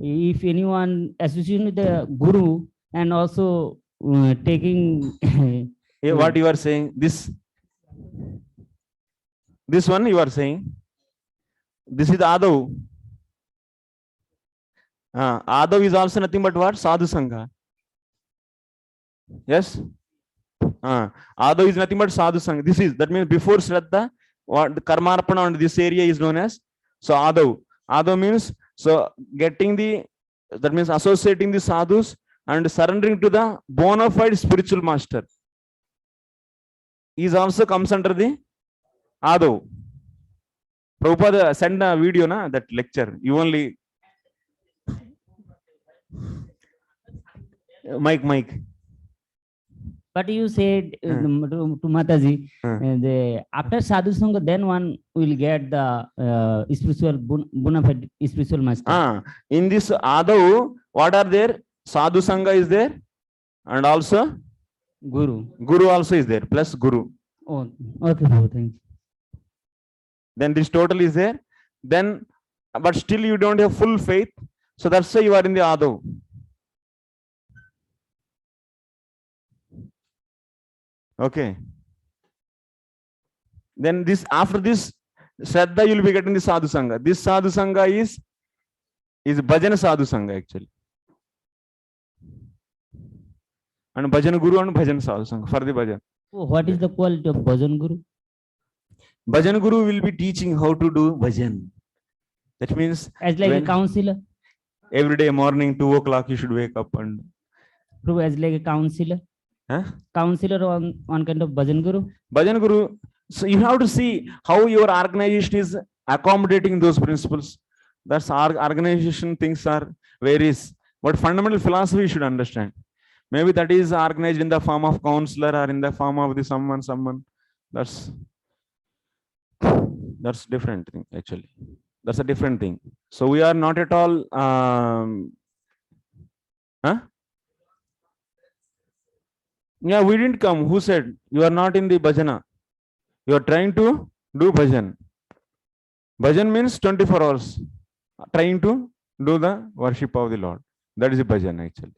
Speaker 8: If anyone association with the guru and also taking
Speaker 1: what you are saying, this one you are saying, this is Adav. Adav is also nothing but what? Sadhu Sangha. Yes. Adav is nothing but Sadhu Sangha. This is, that means before Shraddha, what the Karmarpana on this area is known as, so Adav. Adav means, so getting that means associating the sadhus and surrendering to the bona fide spiritual master is also comes under the Adav. Prabhupada sent a video, that lecture. You only Mike.
Speaker 8: But you said to Mataji, after sadhu sangha, then one will get the spiritual bona fide spiritual master.
Speaker 1: In this Adav, what are there? Sadhu Sangha is there, and also
Speaker 8: Guru.
Speaker 1: Guru also is there, plus Guru.
Speaker 8: Oh, okay, Prabhu, thank you.
Speaker 1: Then this total is there. Then, but still you don't have full faith. So that's why you are in the Adav. Okay. Then this, after this Shraddha, you will be getting the Sadhu Sangha. This Sadhu Sangha is Bhajan Sadhu Sangha actually. And Bhajan Guru and Bhajan Sadhu Sangha for the Bhajan.
Speaker 8: Oh, what is the quality of Bhajan Guru?
Speaker 1: Bhajan Guru will be teaching how to do Bhajan. That means
Speaker 8: As like a counselor?
Speaker 1: every day morning 2 o'clock you should wake up and.
Speaker 8: Prabhu, as like a counselor?
Speaker 1: Huh?
Speaker 8: Counselor on kind of Bhajan Guru?
Speaker 1: Bhajan Guru. So you have to see how your organization is accommodating those principles. That's our organization things are varies. But fundamental philosophy you should understand. Maybe that is organized in the form of counselor or in the form of the someone. That's different thing actually. That's a different thing. So we are not at all. Yeah, we didn't come. Who said you are not in the bhajana? You are trying to do bhajan. Bhajan means 24 hours. Trying to do the worship of the Lord. That is the bhajan actually.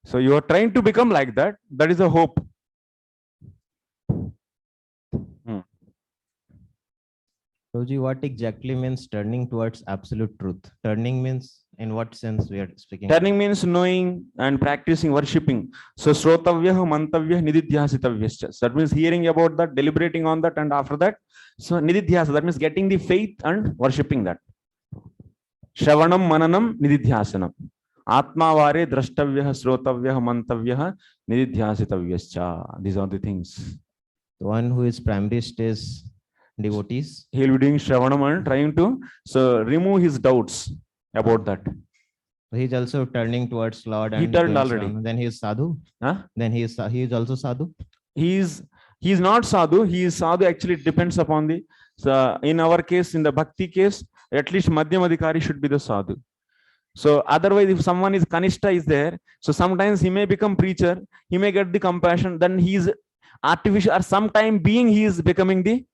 Speaker 1: So you are trying to become like that. That is a hope.
Speaker 5: Prabhuji, what exactly means turning towards absolute truth? Turning means in what sense we are speaking?
Speaker 1: Turning means knowing and practicing worshipping. So shrotavya, mantavya, nididhyasitavya. That means hearing about that, deliberating on that, and after that, so nididhyasa, that means getting the faith and worshipping that. Shravanam, mananam, nididhyasanam. Atmavare, drashtavya, shrotavya, mantavya, nididhyasitavya. These are the things.
Speaker 5: The one who is primary stage devotees,
Speaker 1: he will be doing Shravanam and trying to remove his doubts about that.
Speaker 5: He is also turning towards Lord. And
Speaker 1: he turned already.
Speaker 5: Then he is sadhu. Then he is also sadhu. He is
Speaker 1: not sadhu. He is sadhu. Actually, it depends upon the. So in our case, in the bhakti case, at least Madhyamadhikari should be the sadhu. So otherwise, if someone is kanishta is there, so sometimes he may become preacher. He may get the compassion. Then he is artificial, or sometime being he is becoming the.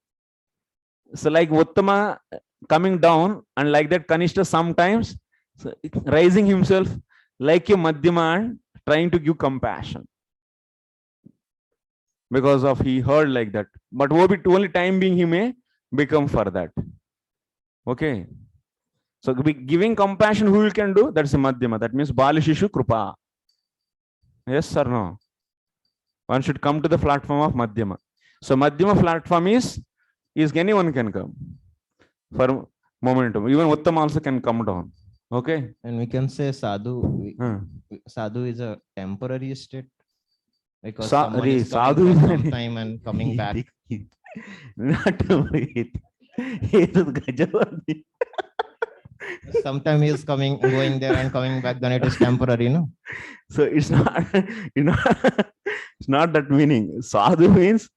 Speaker 1: So like Uttama coming down, and like that Kanishta sometimes rising himself like a Madhyama and trying to give compassion. Because of he heard like that. But only time being he may become for that. Okay. So giving compassion, who can do? That's a Madhyama. That means Balishishu Krupa. Yes or no? One should come to the platform of Madhyama. So Madhyama platform is anyone can come for momentum. Even Uttam also can come down. Okay.
Speaker 5: And we can say sadhu. Sadhu is a temporary state. Because someone is sadhu some time and coming back.
Speaker 1: Not
Speaker 5: Sometimes he is going there and coming back, then it is temporary, no?
Speaker 1: So it's not, it's not that meaning. Sadhu means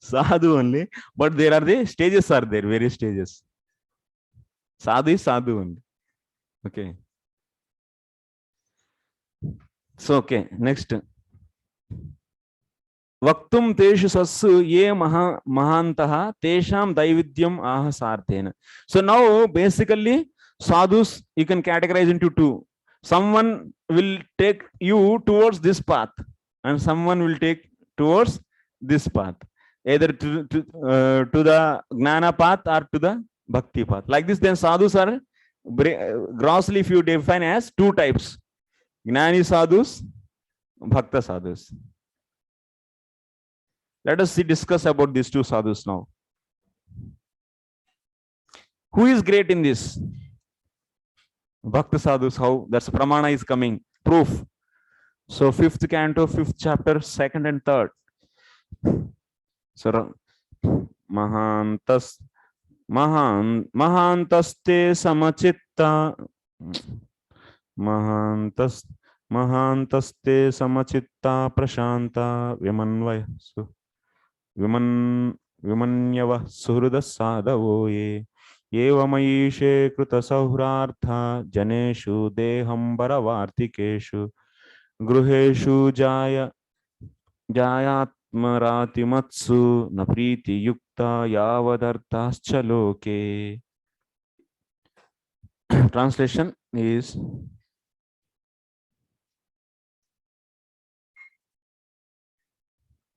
Speaker 1: sadhu only, but there are the stages are there, various stages. Sadhu is sadhu only. Okay. So, okay, next. Vaktum teshu sassu ye mahantaha tesham daividyam aha sarthena. So now basically sadhus you can categorize into two. Someone will take you towards this path and someone will take towards this path, either to the gnana path or to the bhakti path. Like this, then sadhus are grossly if you define as two types: gnani sadhus, bhakta sadhus. Let us discuss about these two sadhus now. Who is great in this? Bhakta sadhus, how? That's pramana is coming. Proof. So 5th canto, 5th chapter, 2nd and 3rd. So mahantaste samachitta mahantaste samachitta prashanta vimanvaya vimanyava suhrada sadhavo ye evamayishe kruta saurartha janeshu dehambara vartikeshu gruheshu jayat Atmarati matsu na priti yukta yavadartascha loke. Translation is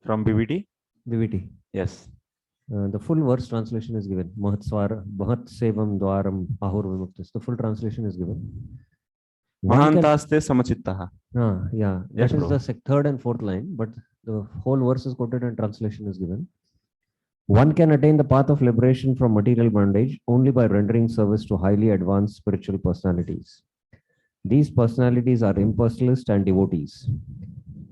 Speaker 1: from BBT.
Speaker 5: BBT.
Speaker 1: Yes.
Speaker 5: The full verse translation is given. Mahatswara, Mahat Sevam Dwaram Ahur Vimuktis. The full translation is given.
Speaker 1: Mahantaste samachittaha.
Speaker 5: Yeah,
Speaker 1: Yes,
Speaker 5: that is
Speaker 1: bro.
Speaker 5: the third and fourth line, but the whole verse is quoted and translation is given. One can attain the path of liberation from material bondage only by rendering service to highly advanced spiritual personalities. These personalities are impersonalists and devotees.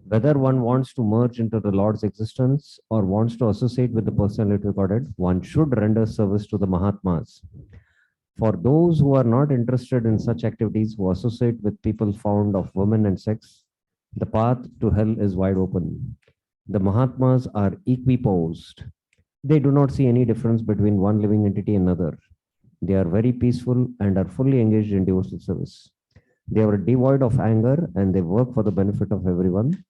Speaker 5: Whether one wants to merge into the Lord's existence or wants to associate with the personality of Godhead, one should render service to the Mahatmas. For those who are not interested in such activities, who associate with people fond of women and sex, the path to hell is wide open. The Mahatmas are equiposed. They do not see any difference between one living entity and another. They are very peaceful and are fully engaged in devotional service. They are devoid of anger and they work for the benefit of everyone.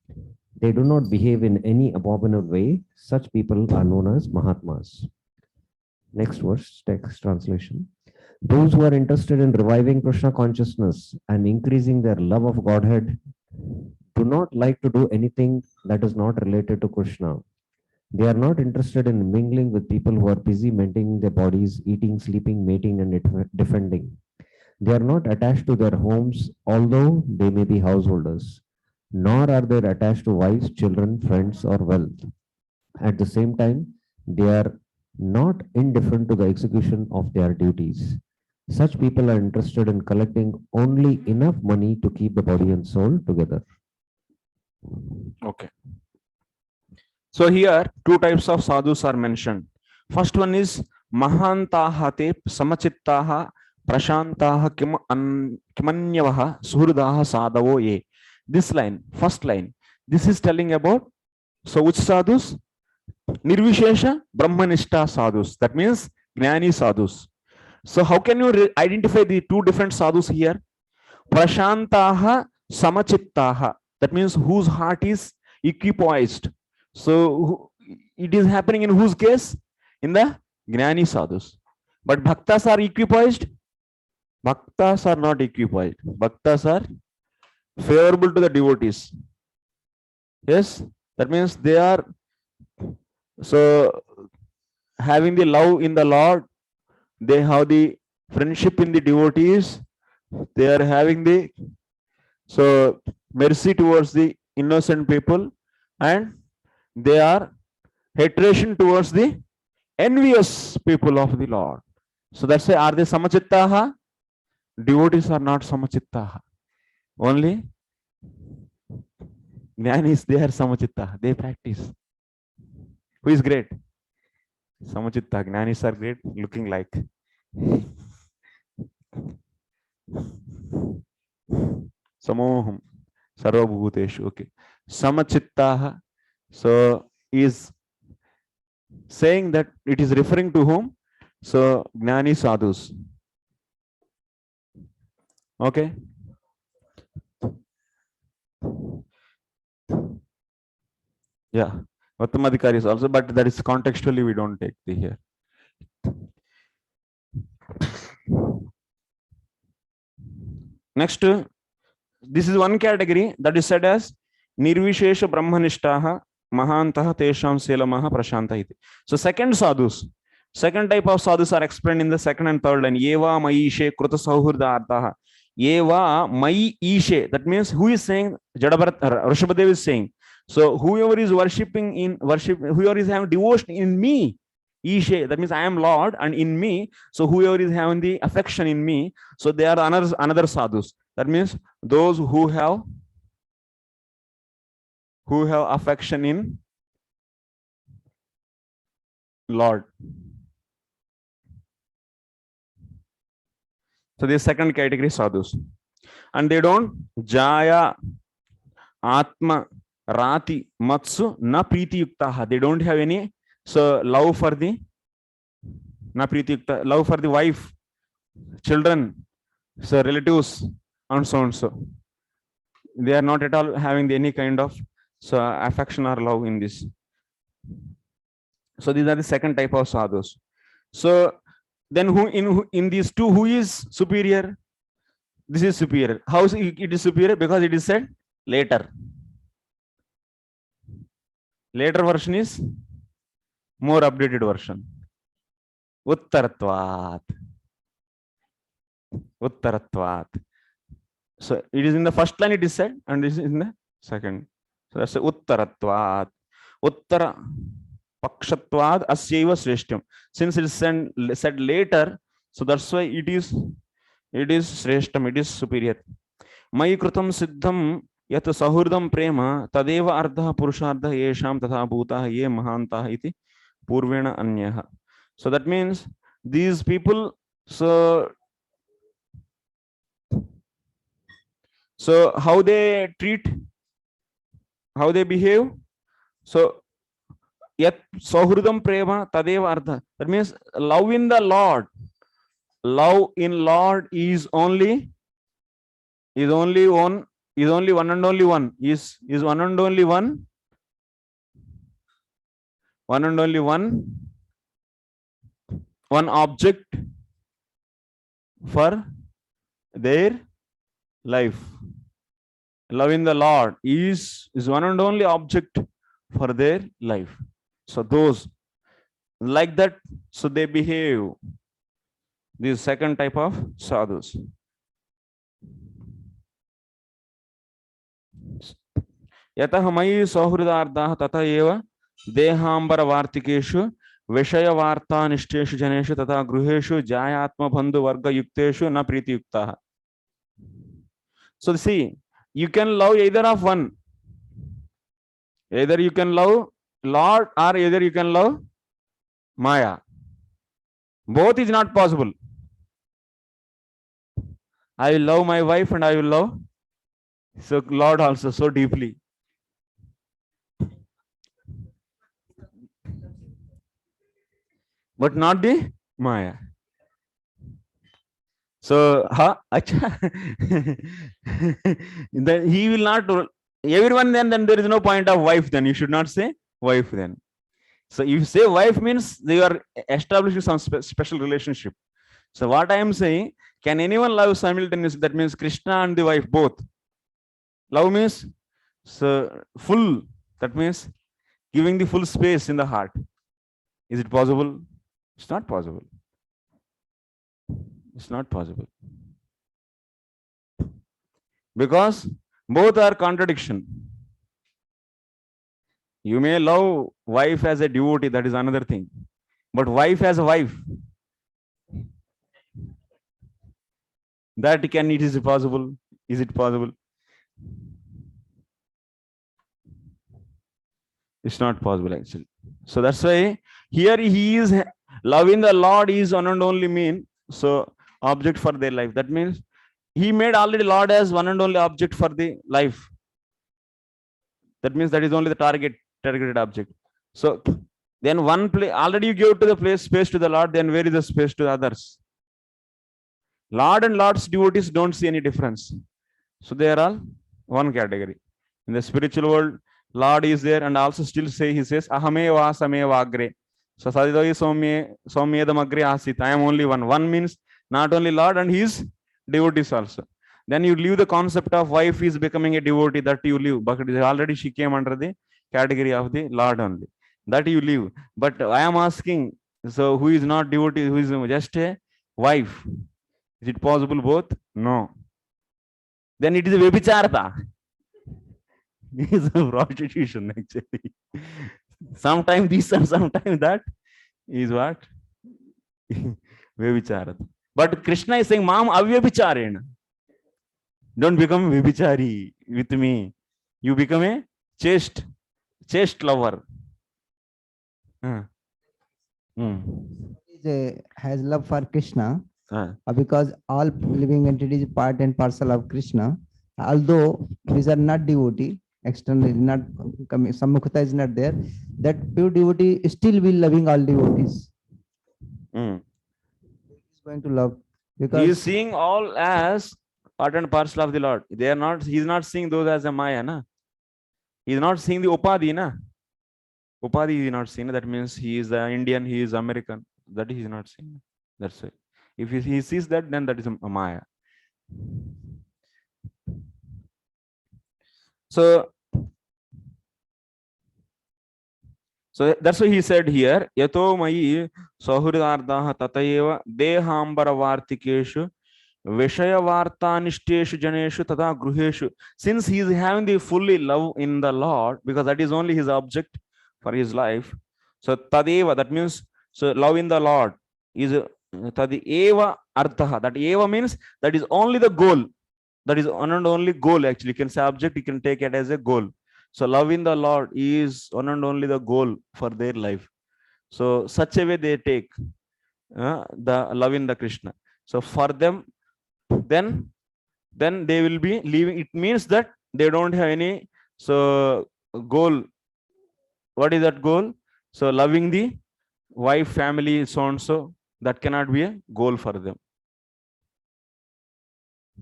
Speaker 5: They do not behave in any abominable way. Such people are known as Mahatmas. Next verse, text translation. Those who are interested in reviving Krishna consciousness and increasing their love of Godhead do not like to do anything that is not related to Krishna. They are not interested in mingling with people who are busy maintaining their bodies, eating, sleeping, mating, and defending. They are not attached to their homes, although they may be householders, nor are they attached to wives, children, friends, or wealth. At the same time, they are not indifferent to the execution of their duties. Such people are interested in collecting only enough money to keep the body and soul together.
Speaker 1: Okay. So here two types of sadhus are mentioned. First one is Mahantaha te samachittaha prashantaha kimanyavaha suhrudaha sadavo ye. This line, first line, this is telling about, so which sadhus? Nirvishesha Brahmanishta sadhus. That means Gnani sadhus. So how can you identify the two different sadhus here? Prashantaha samachittaha. That means whose heart is equipoised. So it is happening in whose case? In the Gnani sadhus. But bhaktas are equipoised? Bhaktas are not equipoised. Bhaktas are favorable to the devotees. Yes, that means they are so having the love in the Lord, they have the friendship in the devotees, they are having the so mercy towards the innocent people, and they are hatred towards the envious people of the Lord. So that's why, are they samachittaha? Devotees are not samachittaha. Only Jnanis, they are samachittaha. They practice. Who is great? Samachitta. Jnanis are great, looking like. Samoham. Sarvabhuteshu. Okay. Samachittaha. So is saying that it is referring to whom? So Gnani sadhus. Okay. Yeah. Vattamadhikari is also, but that is contextually we don't take the here. Next, this is one category that is said as Nirvishesha Brahmanishtaha Mahantaha Tesham Selamaha Prashanta iti. So second sadhus, second type of sadhus are explained in the second and third line. Yeva Maishe Kruta Sauhurda Artaha. Yeva Mai Ishe. That means who is saying? Jadabharat Rishabhadev is saying. So whoever is worshipping in worship, whoever is having devotion in me, Ishe, that means I am Lord and in me. So whoever is having the affection in me, so they are another sadhus. That means those who have affection in Lord. So this second category sadhus, and they don't Jaya Atma Rati Matsu na Priti Yuktaha. They don't have any love for the na Priti Yukta, love for the wife, children, so relatives, and so and so. They are not at all having any kind of affection or love in this. So these are the second type of sadhus. So then in these two, who is superior? This is superior. How is it is superior? Because it is said later. Later version is more updated version. Uttaratvat. Uttaratvat. So it is in the first line it is said, and this is in the second. So that's Uttaratvat. Uttara Pakshatvad Asyaiva Sreshtam. Since it is said later, so that's why it is Sreshtam, it is superior. Mai Krutam Siddham Yat Sahurdam Prema Tadeva Ardha Purushartha Yesham Tatha Bhuta Ye Mahanta Iti Purvena Anyaha. So that means these people, so how they treat, how they behave. So yat Sahurdam Prema Tadeva Ardha. That means love in the Lord. Love in Lord is only one and only one. Is one and only one. One and only one object for their life. Love in the Lord is one and only object for their life. So those like that, so they behave. This second type of sadhus. Yatah mayi sahrudardah tata eva dehambara vartikeshu Vishaya Varta Nishteshu Janeshu Tata Gruheshu Jayatma Bandhu Varga Yukteshu Na Priti Yuktaha. So see, you can love either of one. Either you can love Lord or either you can love Maya. Both is not possible. I will love my wife and I will love so Lord also so deeply. But not the Maya. So, then he will not, everyone then there is no point of wife then. You should not say wife then. So if you say wife means they are establishing some special relationship. So what I am saying, can anyone love simultaneously? That means Krishna and the wife both. Love means so full. That means giving the full space in the heart. Is it possible? It's not possible. It's not possible. Because both are contradiction. You may love wife as a devotee, that is another thing. But wife as a wife, that can, it is possible. Is it possible? It's not possible actually. So that's why here he is loving the Lord is one and only mean. So object for their life. That means he made already Lord as one and only object for the life. That means that is only the targeted object. So then one place already you give to the space to the Lord, then where is the space to the others? Lord and Lord's devotees don't see any difference. So they are all one category. In the spiritual world, Lord is there and also still he says, Ahame vasame vagre. So Sadidoi Somyedam Agre Asit. I am only one. One means not only Lord and his devotees also. Then you leave the concept of wife is becoming a devotee, that you leave. But already she came under the category of the Lord only. That you leave. But I am asking, so who is not devotee, who is just a wife? Is it possible both? No. Then it is a Vibhicharata. It is a prostitution actually. Sometimes this and sometimes that is what? Vibhicharata. But Krishna is saying, Mam avyabhicharena. Don't become vibhichari with me. You become a chaste lover.
Speaker 2: Has love for Krishna because all living entities part and parcel of Krishna. Although these are not devotee, externally not coming, Sammukta is not there, that pure devotee still will loving all devotees. He's going to love because
Speaker 1: he is seeing all as part and parcel of the Lord. They are not, he is not seeing those as a Maya, na? He is not seeing the Upadhi, na? Upadhi is not seen. That means he is Indian, he is American. That he is not seen. That's why. If he sees that, then that is a Maya. So that's why he said here, Yato Mai Sahuridardaha Tatayeva Dehambara Vartikeshu Vishaya Vartanisteshu Janeshu Tata Gruheshu. Since he is having the fully love in the Lord, because that is only his object for his life. So Tadeva, that means so love in the Lord is Tadeva Arthaha. That Eva means that is only the goal. That is one and only goal. Actually, you can say object, you can take it as a goal. So love in the Lord is one and only the goal for their life. So such a way they take the love in the Krishna. So for them, then they will be leaving. It means that they don't have any goal. What is that goal? So loving the wife, family, so and so, that cannot be a goal for them.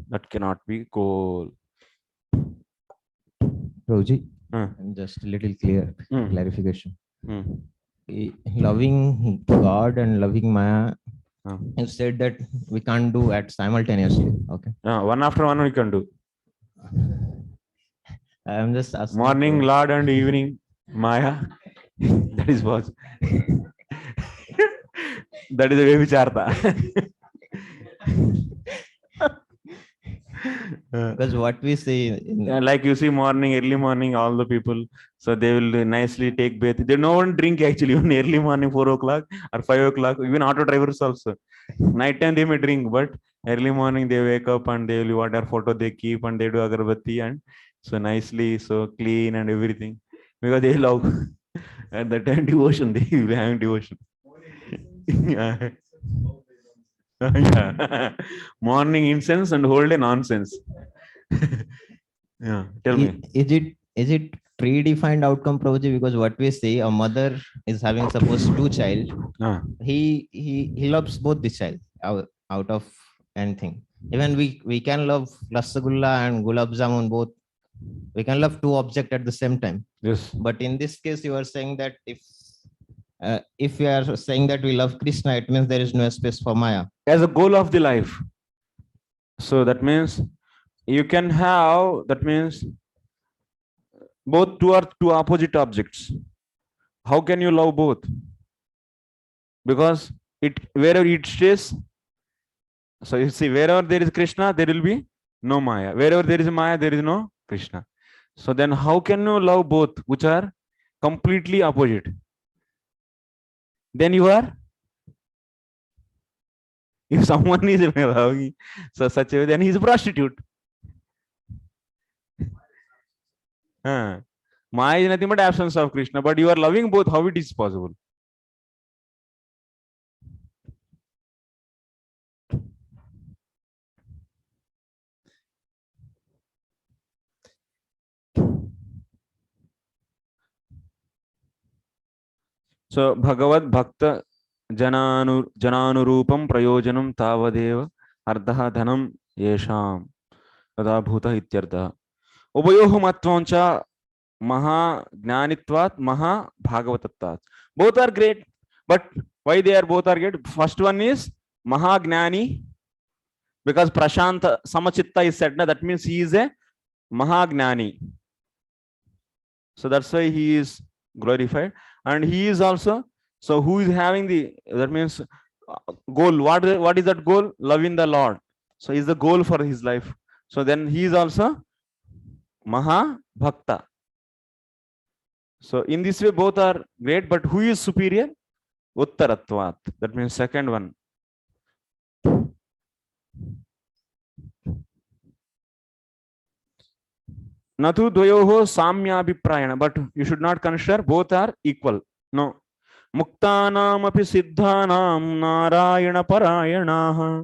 Speaker 1: That cannot be goal.
Speaker 5: Prabhuji, just a little clarification. Loving God and loving Maya, you said that we can't do at simultaneously. Okay.
Speaker 1: One after one we can do.
Speaker 5: I am just asking.
Speaker 1: Morning Lord and evening Maya. That is what. That is a way vicharta.
Speaker 5: Because what we say,
Speaker 1: like you see, early morning, all the people, so they will nicely take bath. They no one drink actually even early morning, 4 o'clock or 5 o'clock. Even auto drivers also. Night time they may drink, but early morning they wake up and they will whatever photo they keep and they do agarbatti and so nicely, so clean and everything, because they love at that time devotion. They will have devotion. Yeah. Yeah. Morning incense and whole day nonsense. Yeah, tell me.
Speaker 5: Is it predefined outcome, Prabhuji? Because what we say, a mother is having suppose 2 child. He loves both the child out of anything. Even we can love Rasagulla and Gulab Jamun both. We can love 2 objects at the same time.
Speaker 1: Yes.
Speaker 5: But in this case, you are saying that if we are saying that we love Krishna, it means there is no space for Maya.
Speaker 1: As a goal of the life. So that means you can have, that means both 2 are 2 opposite objects. How can you love both? Because wherever it stays, so you see, wherever there is Krishna, there will be no Maya. Wherever there is Maya, there is no Krishna. So then how can you love both, which are completely opposite? Then you are, if someone is loving so such a way, then he is a prostitute. Maya is nothing but absence of Krishna, but you are loving both. How it is possible? So Bhagavad Bhakta Jananurupam Prayojanam Tavadeva Ardha Dhanam Yesham Tada Bhuta Ityartha Ubayohu Matvancha Maha Gnanitvat Maha Bhagavatattat. Both are great, but why they are both are great? First one is Maha Gnani, because Prashanta Samachitta is said, that means he is a Maha Gnani. So that's why he is glorified. And he is also, so who is having the, that means goal. What is that goal? Loving the Lord. So is the goal for his life. So then he is also Maha Bhakta. So in this way, both are great, but who is superior? Uttaratvat. That means second one. Natu dvayoho samyabhiprayana, but you should not consider both are equal. No. Muktanam api siddhanam narayana parayanaha.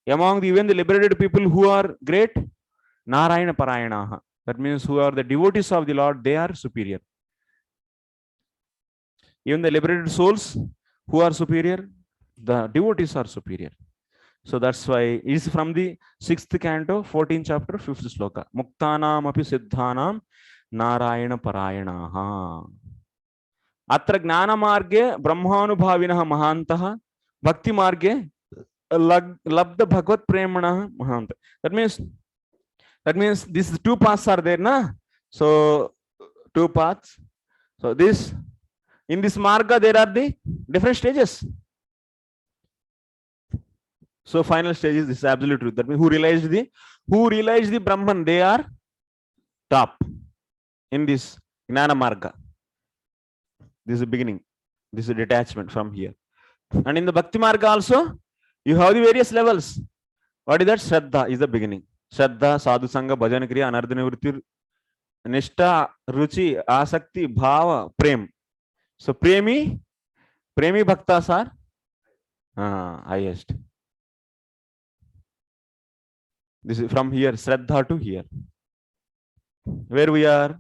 Speaker 1: Among even the liberated people who are great, narayana parayanaha. That means who are the devotees of the Lord, they are superior. Even the liberated souls who are superior, the devotees are superior. So that's why it is from the 6th canto, 14th chapter, 5th sloka. Muktanam api siddhanam narayana parayanaha. Atra gnana marge brahmanubhavinah mahantah bhakti marge labdha bhagavad premana mahant. That means these two paths are there, na? So two paths. So this in this marga there are the different stages. So final stage is this absolute truth. That means who realized the Brahman, they are top in this Gnana Marga. This is the beginning. This is a detachment from here. And in the Bhakti Marga also, you have the various levels. What is that? Shraddha is the beginning. Shraddha, Sadhu Sangha, Bhajan Kriya, Anardhana Vritti, Nishta, Ruchi, Asakti, Bhava, Prem. So Premi Bhaktas are highest. This is from here, Shraddha to here. Where we are?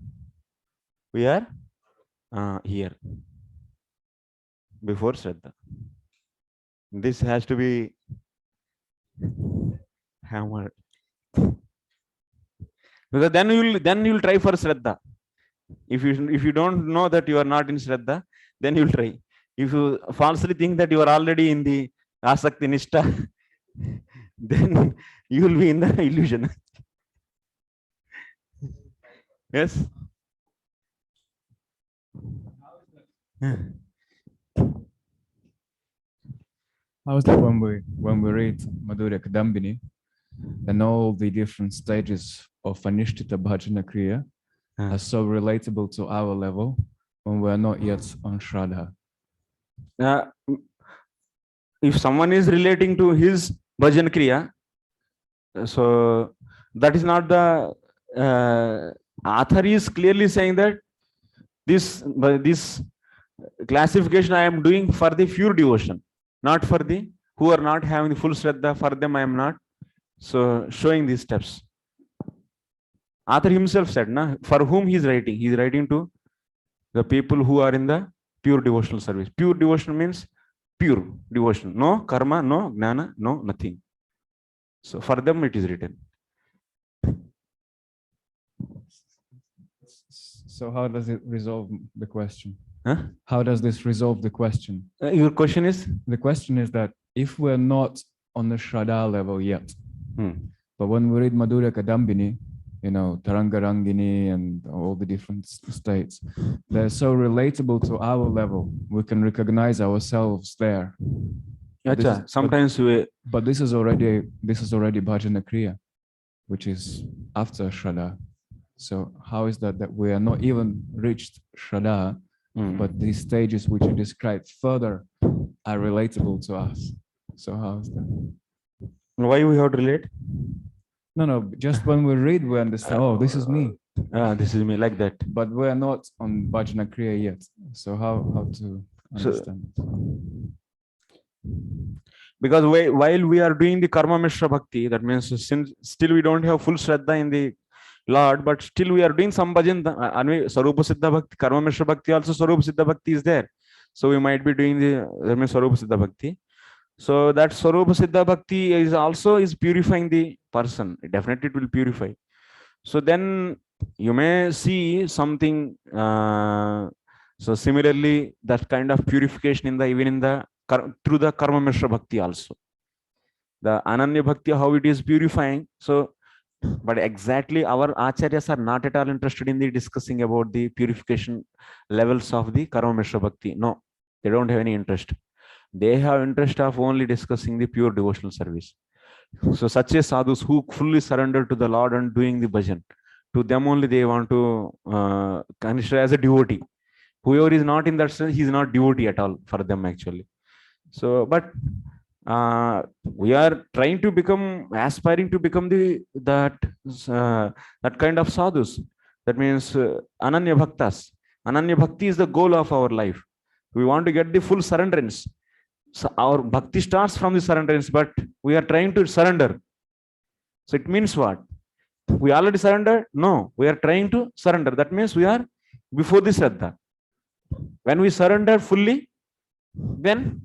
Speaker 1: We are here. Before Shraddha. This has to be hammered. Because then you'll try for Shraddha. If you don't know that you are not in Shraddha, then you'll try. If you falsely think that you are already in the Asakti Nishta, then you will be in the illusion. Yes?
Speaker 3: How is that when we read Madhurya Kadambini, and all the different stages of Anishtita Bhajana Kriya are so relatable to our level when we are not yet on Shraddha?
Speaker 1: If someone is relating to his Bhajan Kriya, so that is not the author is clearly saying that this classification I am doing for the pure devotion, not for the who are not having the full Shraddha. For them I am not so showing these steps. Author himself said, na, for whom he is writing? He is writing to the people who are in the pure devotional service. Pure devotion means pure devotion. No karma, no gnana, no nothing. So for them it is written.
Speaker 3: So how does it resolve the question?
Speaker 1: Huh?
Speaker 3: How does this resolve the question?
Speaker 1: Your question is?
Speaker 3: The question is that if we're not on the Shraddha level yet, but when we read Madhurya Kadambini, you know, Tarangarangini and all the different states, they're so relatable to our level. We can recognize ourselves there.
Speaker 1: Sometimes
Speaker 3: but this is already Bhajana Kriya, which is after Shraddha. So how is that we are not even reached Shraddha, but these stages which are described further are relatable to us? So how is that?
Speaker 1: Why we have to relate?
Speaker 3: No, just when we read, we understand, oh, this is me.
Speaker 1: This is me, like that.
Speaker 3: But we are not on Bhajana Kriya yet. So how to understand it?
Speaker 1: Because while we are doing the Karma Mishra Bhakti, that means still we don't have full Shraddha in the Lord, but still we are doing some bhajan. Sarupa Siddha Bhakti, Karma Mishra Bhakti, also Sarupa Siddha Bhakti is there. So we might be doing that means Sarupa Siddha Bhakti. So that Sarupa Siddha Bhakti is purifying the person. Definitely it will purify. So then you may see something. So similarly, that kind of purification through the Karma Mishra Bhakti also. The Ananya Bhakti, how it is purifying. So, but exactly our acharyas are not at all interested in discussing about the purification levels of the Karma Mishra Bhakti. No, they don't have any interest. They have interest of only discussing the pure devotional service. So such a sadhus who fully surrender to the Lord and doing the bhajan, to them only they want to consider as a devotee. Whoever is not in that sense, he is not devotee at all for them actually. So, but we are trying to aspiring to become that kind of sadhus. That means Ananya Bhaktas. Ananya Bhakti is the goal of our life. We want to get the full surrenderance. So our bhakti starts from the surrenderance, but we are trying to surrender. So it means what? We already surrendered? No, we are trying to surrender. That means we are before the Shraddha. When we surrender fully, then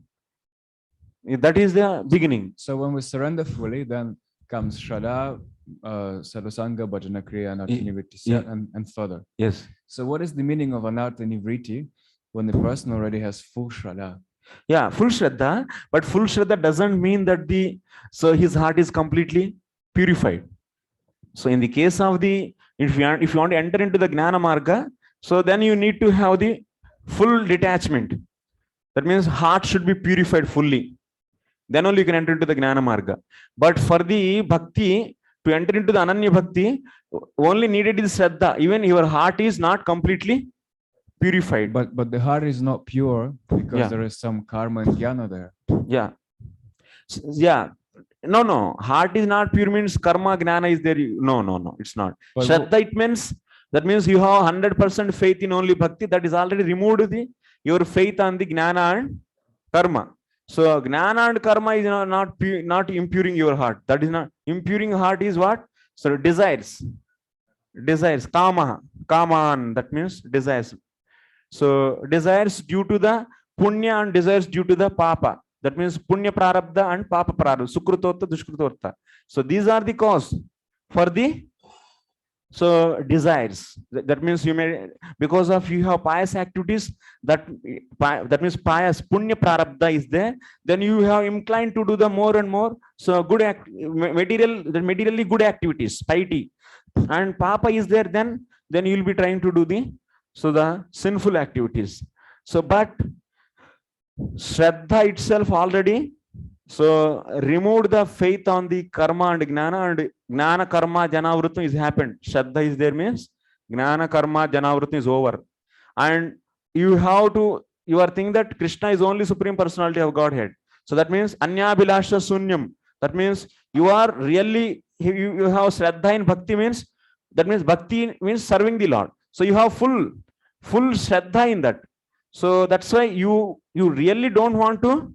Speaker 1: that is the beginning.
Speaker 3: So when we surrender fully, then comes Shraddha, Sadhusanga, Bhajana Kriya, Anartha Nivritti, and further.
Speaker 1: Yes.
Speaker 3: So what is the meaning of Anartha Nivritti? when the person already has full Shraddha.
Speaker 1: Yeah, full Shraddha, but full Shraddha doesn't mean that his heart is completely purified. So in the case of if you want to enter into the Gnana Marga, so then you need to have the full detachment. That means heart should be purified fully. Then only you can enter into the Gnana Marga. But for the Bhakti, to enter into the Ananya Bhakti, only needed is Shraddha. Even your heart is not completely purified.
Speaker 3: But the heart is not pure because there is some karma and jnana there.
Speaker 1: Yeah. Yeah. No. Heart is not pure means karma, gnana is there. No. It's not. But Shraddha, it means, that means you have 100% faith in only bhakti. That is already removed your faith on the gnana and karma. So gnana and karma is not impuring your heart. That is not impuring heart is what? So desires, kaman. That means desires. So desires due to the punya and desires due to the papa. That means punya prarabdha and papa prarabdha, sukrutortha, dushkrutortha. So these are the cause for the desires. That means you may, because of you have pious activities, that means pious punya prarabdha is there, then you have inclined to do the more and more good materially good activities, piety, and papa is there, then you will be trying to do the sinful activities. So but Shraddha itself already removed the faith on the karma and gnana karma janavrutam is happened. Shraddha is there means gnana karma janavrutam is over, and you are thinking that Krishna is only Supreme Personality of Godhead. So that means anyabhilasha sunyam. That means you are really, you have Shraddha in bhakti means, that means bhakti means serving the Lord. So you have full Shraddha in that. So that's why you really don't want to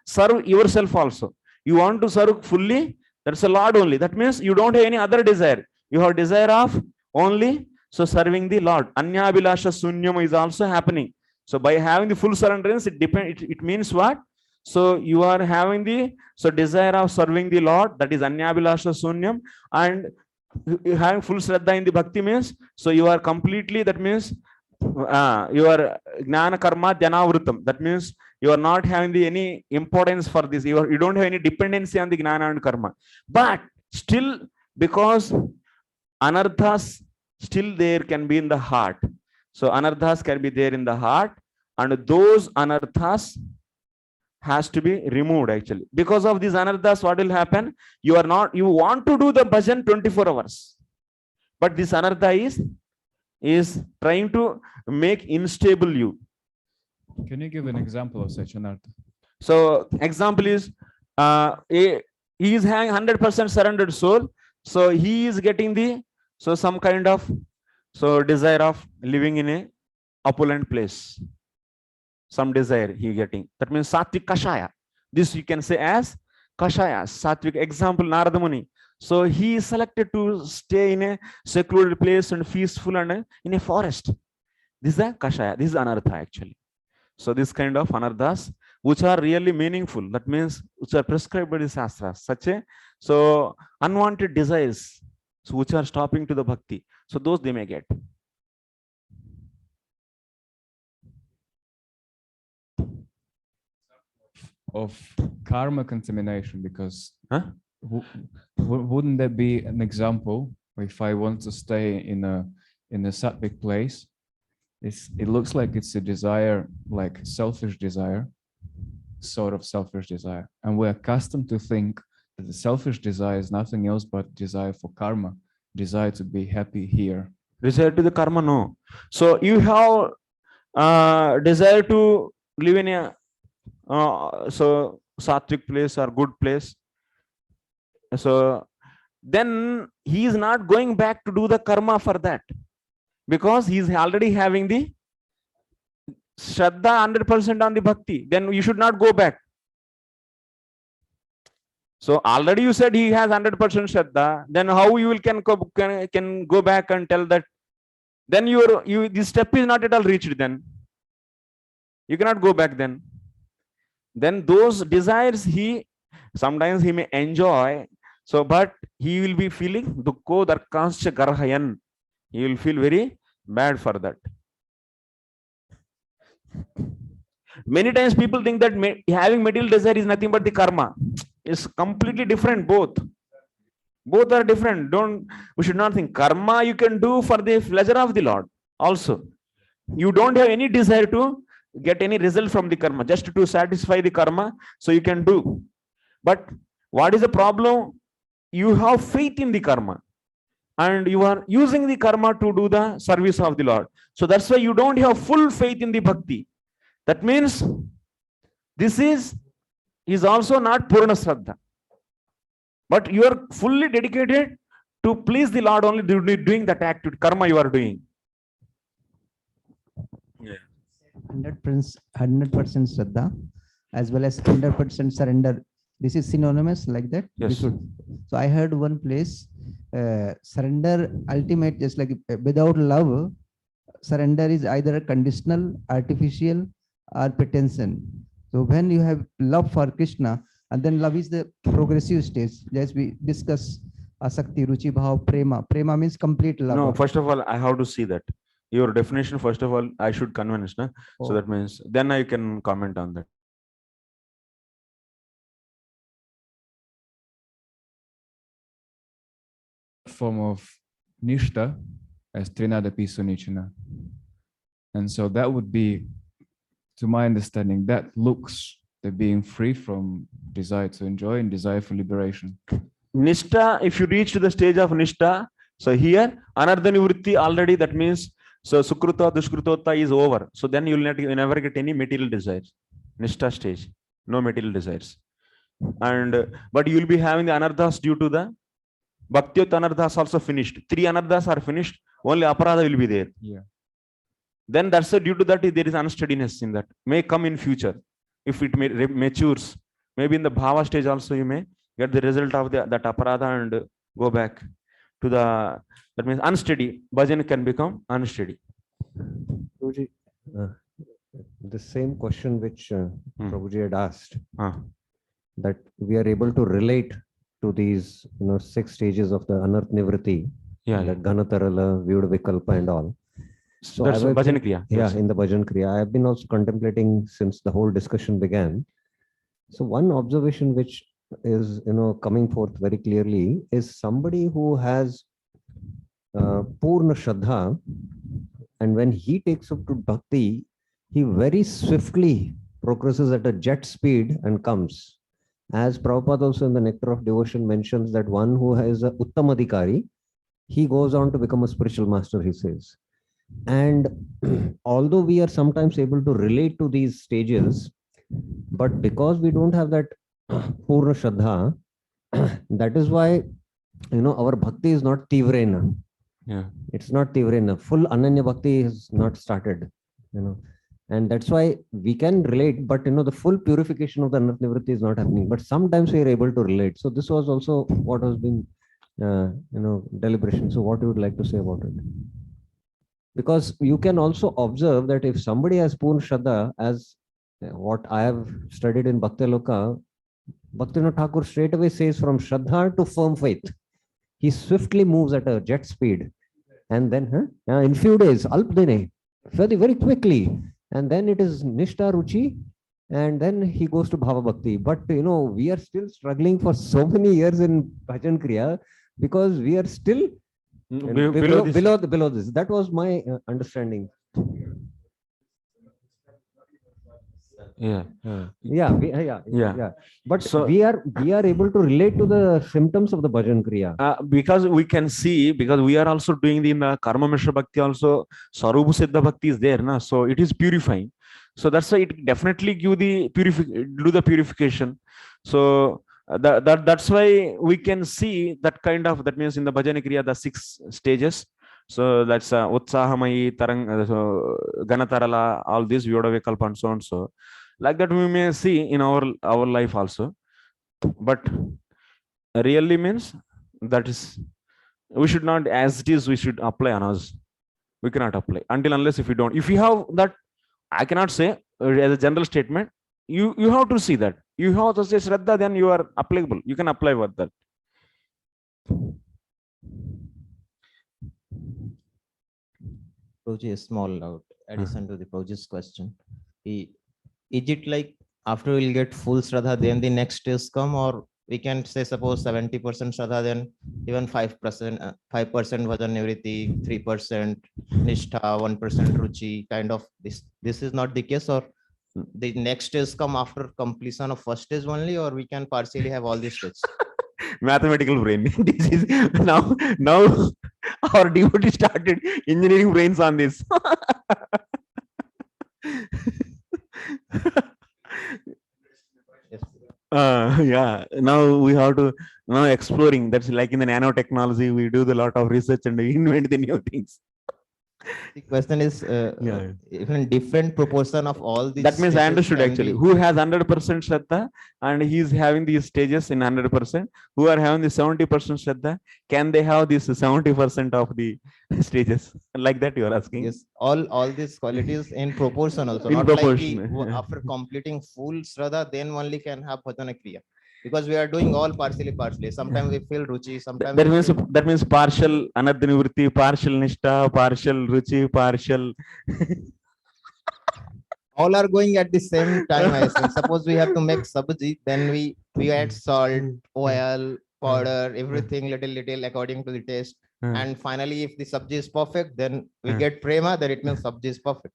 Speaker 1: serve yourself also. You want to serve fully. That's the Lord only. That means you don't have any other desire. You have desire of only serving the Lord. Anyabhilasha sunyam is also happening. So by having the full surrenderance, it means what? So you are having the desire of serving the Lord. That is anyabhilasha sunyam, and you having full Shraddha in the bhakti means, so you are completely, that means your gnana karma janavrutam. That means you are not having any importance for this. You don't have any dependency on the gnana and karma. But still, because anarthas still there can be in the heart. So anarthas can be there in the heart, and those anarthas has to be removed actually. Because of these anarthas, what will happen? You want to do the bhajan 24 hours. But this anartha is trying to make unstable you.
Speaker 3: Can you give an example of such anartha?
Speaker 1: So example is, he is having 100% surrendered soul. So he is getting some kind of desire of living in a opulent place. Some desire he getting. That means sattvic kashaya. This you can say as kashaya, sattvic. Example, Narada Muni. So he is selected to stay in a secluded place and peaceful and in a forest. This is a kashaya. This is anartha actually. So this kind of anarthas, which are really meaningful. That means which are prescribed by the shastras. Unwanted desires, which are stopping to the bhakti. So those they may get.
Speaker 3: Of karma contamination, because wouldn't that be an example? If I want to stay in a sattvic place, it looks like it's a desire, like selfish desire, sort of selfish desire, and we're accustomed to think that the selfish desire is nothing else but desire for karma, desire to be happy here.
Speaker 1: Desire to the karma, no. So you have desire to live in a sattvic place or good place. So then he is not going back to do the karma for that, because he is already having the Shraddha 100% on the bhakti. Then you should not go back. So already you said he has 100% Shraddha. Then how you will can go back and tell that? Then this step is not at all reached. Then you cannot go back. Then those desires sometimes he may enjoy, but he will be feeling dukkho darkanscha garhayan. He will feel very bad for that. Many times people think that having material desire is nothing but the karma. It's completely different. Both are different. We should not think karma you can do for the pleasure of the Lord. Also, you don't have any desire to get any result from the karma, just to satisfy the karma, so you can do. But what is the problem? You have faith in the karma, and you are using the karma to do the service of the Lord. So that's why you don't have full faith in the bhakti. That means this is also not Purna Shraddha. But you are fully dedicated to please the Lord, only doing that activity, karma you are doing.
Speaker 2: 100% Shraddha as well as 100% surrender. This is synonymous like that?
Speaker 1: Yes.
Speaker 2: So I heard one place, surrender ultimate, just like without love, surrender is either conditional, artificial, or pretension. So when you have love for Krishna, and then love is the progressive stage. As we discuss asakti, ruchi, bhav, prema. Prema means complete love.
Speaker 1: No, first of all, I have to see that. Your definition, first of all, I should convince. No? So that means then I can comment on that.
Speaker 3: Form of nishta as trinadapi sunichana. And so that would be, to my understanding, that looks the being free from desire to enjoy and desire for liberation.
Speaker 1: Nishta, if you reach to the stage of nishta, so here anartha nivritti already, that means so sukruta dushkrutota is over. So then you will never get any material desires. Nishta stage, no material desires. And but you will be having the anarthas due to the bhakti anarthas also finished. 3 anarthas are finished. Only aparadha will be there.
Speaker 3: Yeah.
Speaker 1: Then that's due to that there is unsteadiness in that. May come in future if it matures. Maybe in the bhava stage also you may get the result of that aparadha and go back to the, that means unsteady. Bhajan can become unsteady.
Speaker 5: Prabhuji, the same question which Prabhuji had asked, that we are able to relate to these 6 stages of the anarth nivritti, that Ganatarala, Vyuda Vikalpa and all. So
Speaker 1: that's Bhajan Kriya.
Speaker 5: Yeah, in the Bhajan Kriya. I have been also contemplating since the whole discussion began. So one observation which is coming forth very clearly is somebody who has Purna Shraddha, and when he takes up to bhakti, he very swiftly progresses at a jet speed and comes. As Prabhupada also in the Nectar of Devotion mentions that one who has a Uttamadhikari, he goes on to become a spiritual master, he says. And although we are sometimes able to relate to these stages, but because we don't have that Purna Shraddha, that is why our bhakti is not tivrena.
Speaker 1: Yeah.
Speaker 5: It's not tivrena. Full Ananya Bhakti has not started. And that's why we can relate, but the full purification of the anarth nivritti is not happening. But sometimes we are able to relate. So this was also what has been deliberation. So what you would like to say about it? Because you can also observe that if somebody has Purna Shraddha, as what I have studied in Bhakti Loka, Bhaktivinoda Thakur straight away says from Shraddha to firm faith. He swiftly moves at a jet speed. And then in few days, Alpdine, very, very quickly. And then it is Nishta Ruchi. And then he goes to Bhava Bhakti. But we are still struggling for so many years in Bhajan Kriya because we are still below this. That was my understanding.
Speaker 1: Yeah.
Speaker 5: But so, we are able to relate to the symptoms of the Bhajan Kriya.
Speaker 1: Because we can see, because we are also doing the Karma Mishra Bhakti also, Sarupa Siddha Bhakti is there, na? So it is purifying. So that's why it definitely do the purification. So that's why we can see that kind of, that means in the Bhajan Kriya, the 6 stages. So that's Utsahamai, Ganatarala, all these Vyuda Vikalpa and so on. So like that we may see in our life also. But really means that is, we should not, as it is, we should apply on us. We cannot apply until unless if you don't. If you have that, I cannot say as a general statement, you have to see that. You have to say Shraddha, then you are applicable. You can apply with that.
Speaker 9: Prabhuji, a small addition to the Prabhuji's question. Is it like after we'll get full Shraddha, then the next stage come, or we can say suppose 70% Shraddha, then even 5%, 5% Bhajan Nivriti, 3% Nishtha, 1% Ruchi, kind of this is not the case, or the next stage come after completion of first stage only, or we can partially have all these stages?
Speaker 1: Mathematical brain disease. Now our devotee started engineering brains on this.
Speaker 9: Yes.
Speaker 1: Yeah, now we have to now exploring. That's like in the nanotechnology, we do the lot of research and we invent the new things.
Speaker 9: The question is
Speaker 1: Yeah.
Speaker 9: even different proportion of all these
Speaker 1: That means I
Speaker 9: stages
Speaker 1: understood
Speaker 9: can
Speaker 1: actually.
Speaker 9: be-
Speaker 1: Who has 100% Shraddha and he's having these stages in 100%, who are having the 70% Shraddha, can they have this 70% of the stages? Like that you are asking?
Speaker 9: Yes, all these qualities in proportion also,
Speaker 1: In
Speaker 9: not
Speaker 1: proportion.
Speaker 9: like after completing full Shraddha, then only can have Bhajana Kriya. Because we are doing all partially. Sometimes we feel Ruchi, sometimes
Speaker 1: That
Speaker 9: we
Speaker 1: means
Speaker 9: feel...
Speaker 1: that means partial anartha nivritti, partial nishtha, partial ruchi, partial.
Speaker 9: all are going at the same time. I think suppose we have to make sabji, then we add salt, oil, powder, everything little according to the taste. And finally, if the sabji is perfect, then we get prema, then it means sabji is perfect.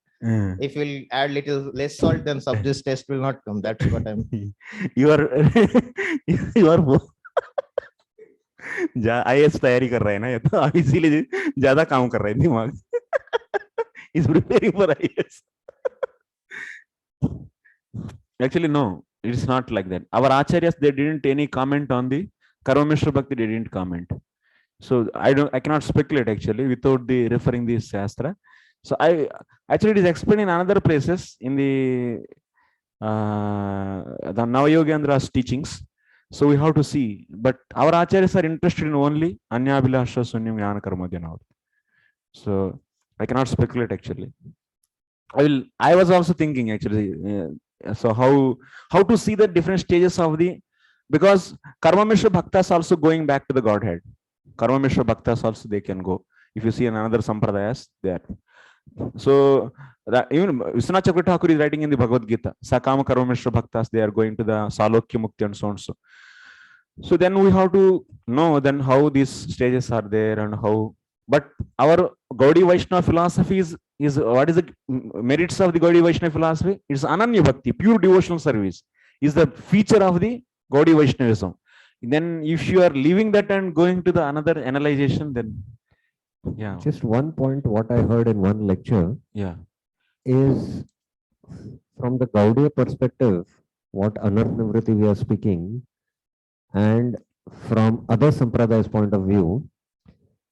Speaker 9: If we'll add little less salt, then sabji's taste will not come. That's what I'm...
Speaker 1: You are you are IAS तैयारी कर रहा है ना, ये तो इसीलिए ज्यादा काम कर रहा है दिमाग. Is preparing for IAS. Actually, no, it's not like that. Our acharyas, they didn't any comment on the Karma Mishra Bhakti. They didn't comment. So I cannot speculate actually without the referring this shastra. So actually it is explained in another places in the Navayogendra's teachings. So we have to see. But our acharyas are interested in only Anya Abhilasha Sunyam Jnana Karma Dhyana. So I cannot speculate actually. I was also thinking actually. So how to see the different stages of the, because Karma Mishra Bhaktas also going back to the Godhead. Karma Mishra Bhaktas also they can go. If you see in another sampradayas there. So that even Vishwanath Chakravarti Thakur is writing in the Bhagavad Gita, Sakama Karma Mishra Bhaktas, they are going to the Salokya Mukti and so on. So then we have to know then how these stages are there and how. But our Gaudiya Vaishnava philosophy is what is the merits of the Gaudiya Vaishnava philosophy? It's Ananya Bhakti, pure devotional service, is the feature of the Gaudiya Vaishnavism. Then if you are leaving that and going to the another analyzation, then yeah.
Speaker 5: Just one point, what I heard in one lecture,
Speaker 1: yeah,
Speaker 5: is from the Gaudiya perspective, what Anartha Nivriti we are speaking, and from other Sampradayas point of view,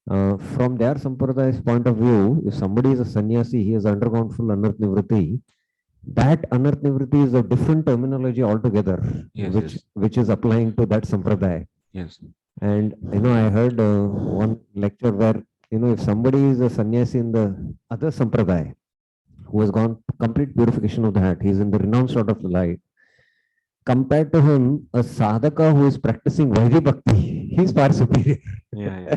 Speaker 5: from their Sampradayas point of view, if somebody is a sannyasi, he has undergone full Anartha Nivriti, that Anartha Nivriti is a different terminology altogether,
Speaker 1: yes,
Speaker 5: which is applying to that Sampradaya.
Speaker 1: yes.
Speaker 5: And I heard one lecture where, if somebody is a sannyasi in the other Sampradaya, who has gone complete purification of the heart, he is in the renounced out of the light. Compared to him, a sadhaka who is practicing Vaidhi Bhakti, he is far superior.
Speaker 1: Yeah.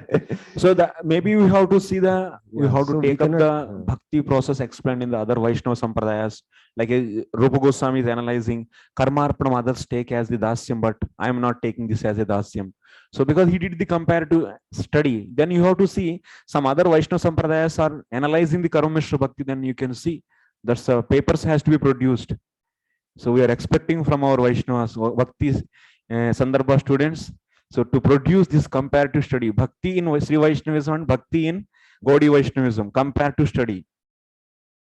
Speaker 1: So that maybe we have to see we have to take up the bhakti process explained in the other Vaishnava Sampradayas. Like Rupa Goswami is analyzing Karmarpanam, others take as the dasyam, but I am not taking this as a dasyam. So because he did the comparative study, then you have to see some other Vaishnava Sampradayas are analyzing the Karma Mishra Bhakti, then you can see that's papers has to be produced. So we are expecting from our Vaishnavas, Bhakti Sandarbha students, so to produce this comparative study, Bhakti in Sri Vaishnavism and Bhakti in Gaudiya Vaishnavism, comparative study,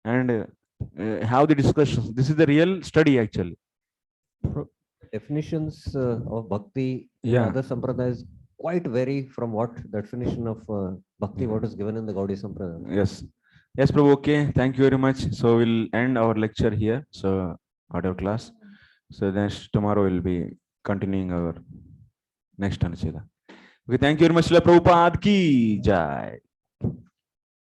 Speaker 1: and have the discussions. This is the real study actually.
Speaker 5: Definitions of Bhakti in other Sampradayas quite vary from what the definition of Bhakti, what is given in the Gaudiya Sampradaya.
Speaker 1: Yes. Yes, Prabhu. Okay. Thank you very much. So we'll end our lecture here. So audio class. So then tomorrow we'll be continuing our next Anucheda. Okay. Thank you very much. Prabhupada ki jai.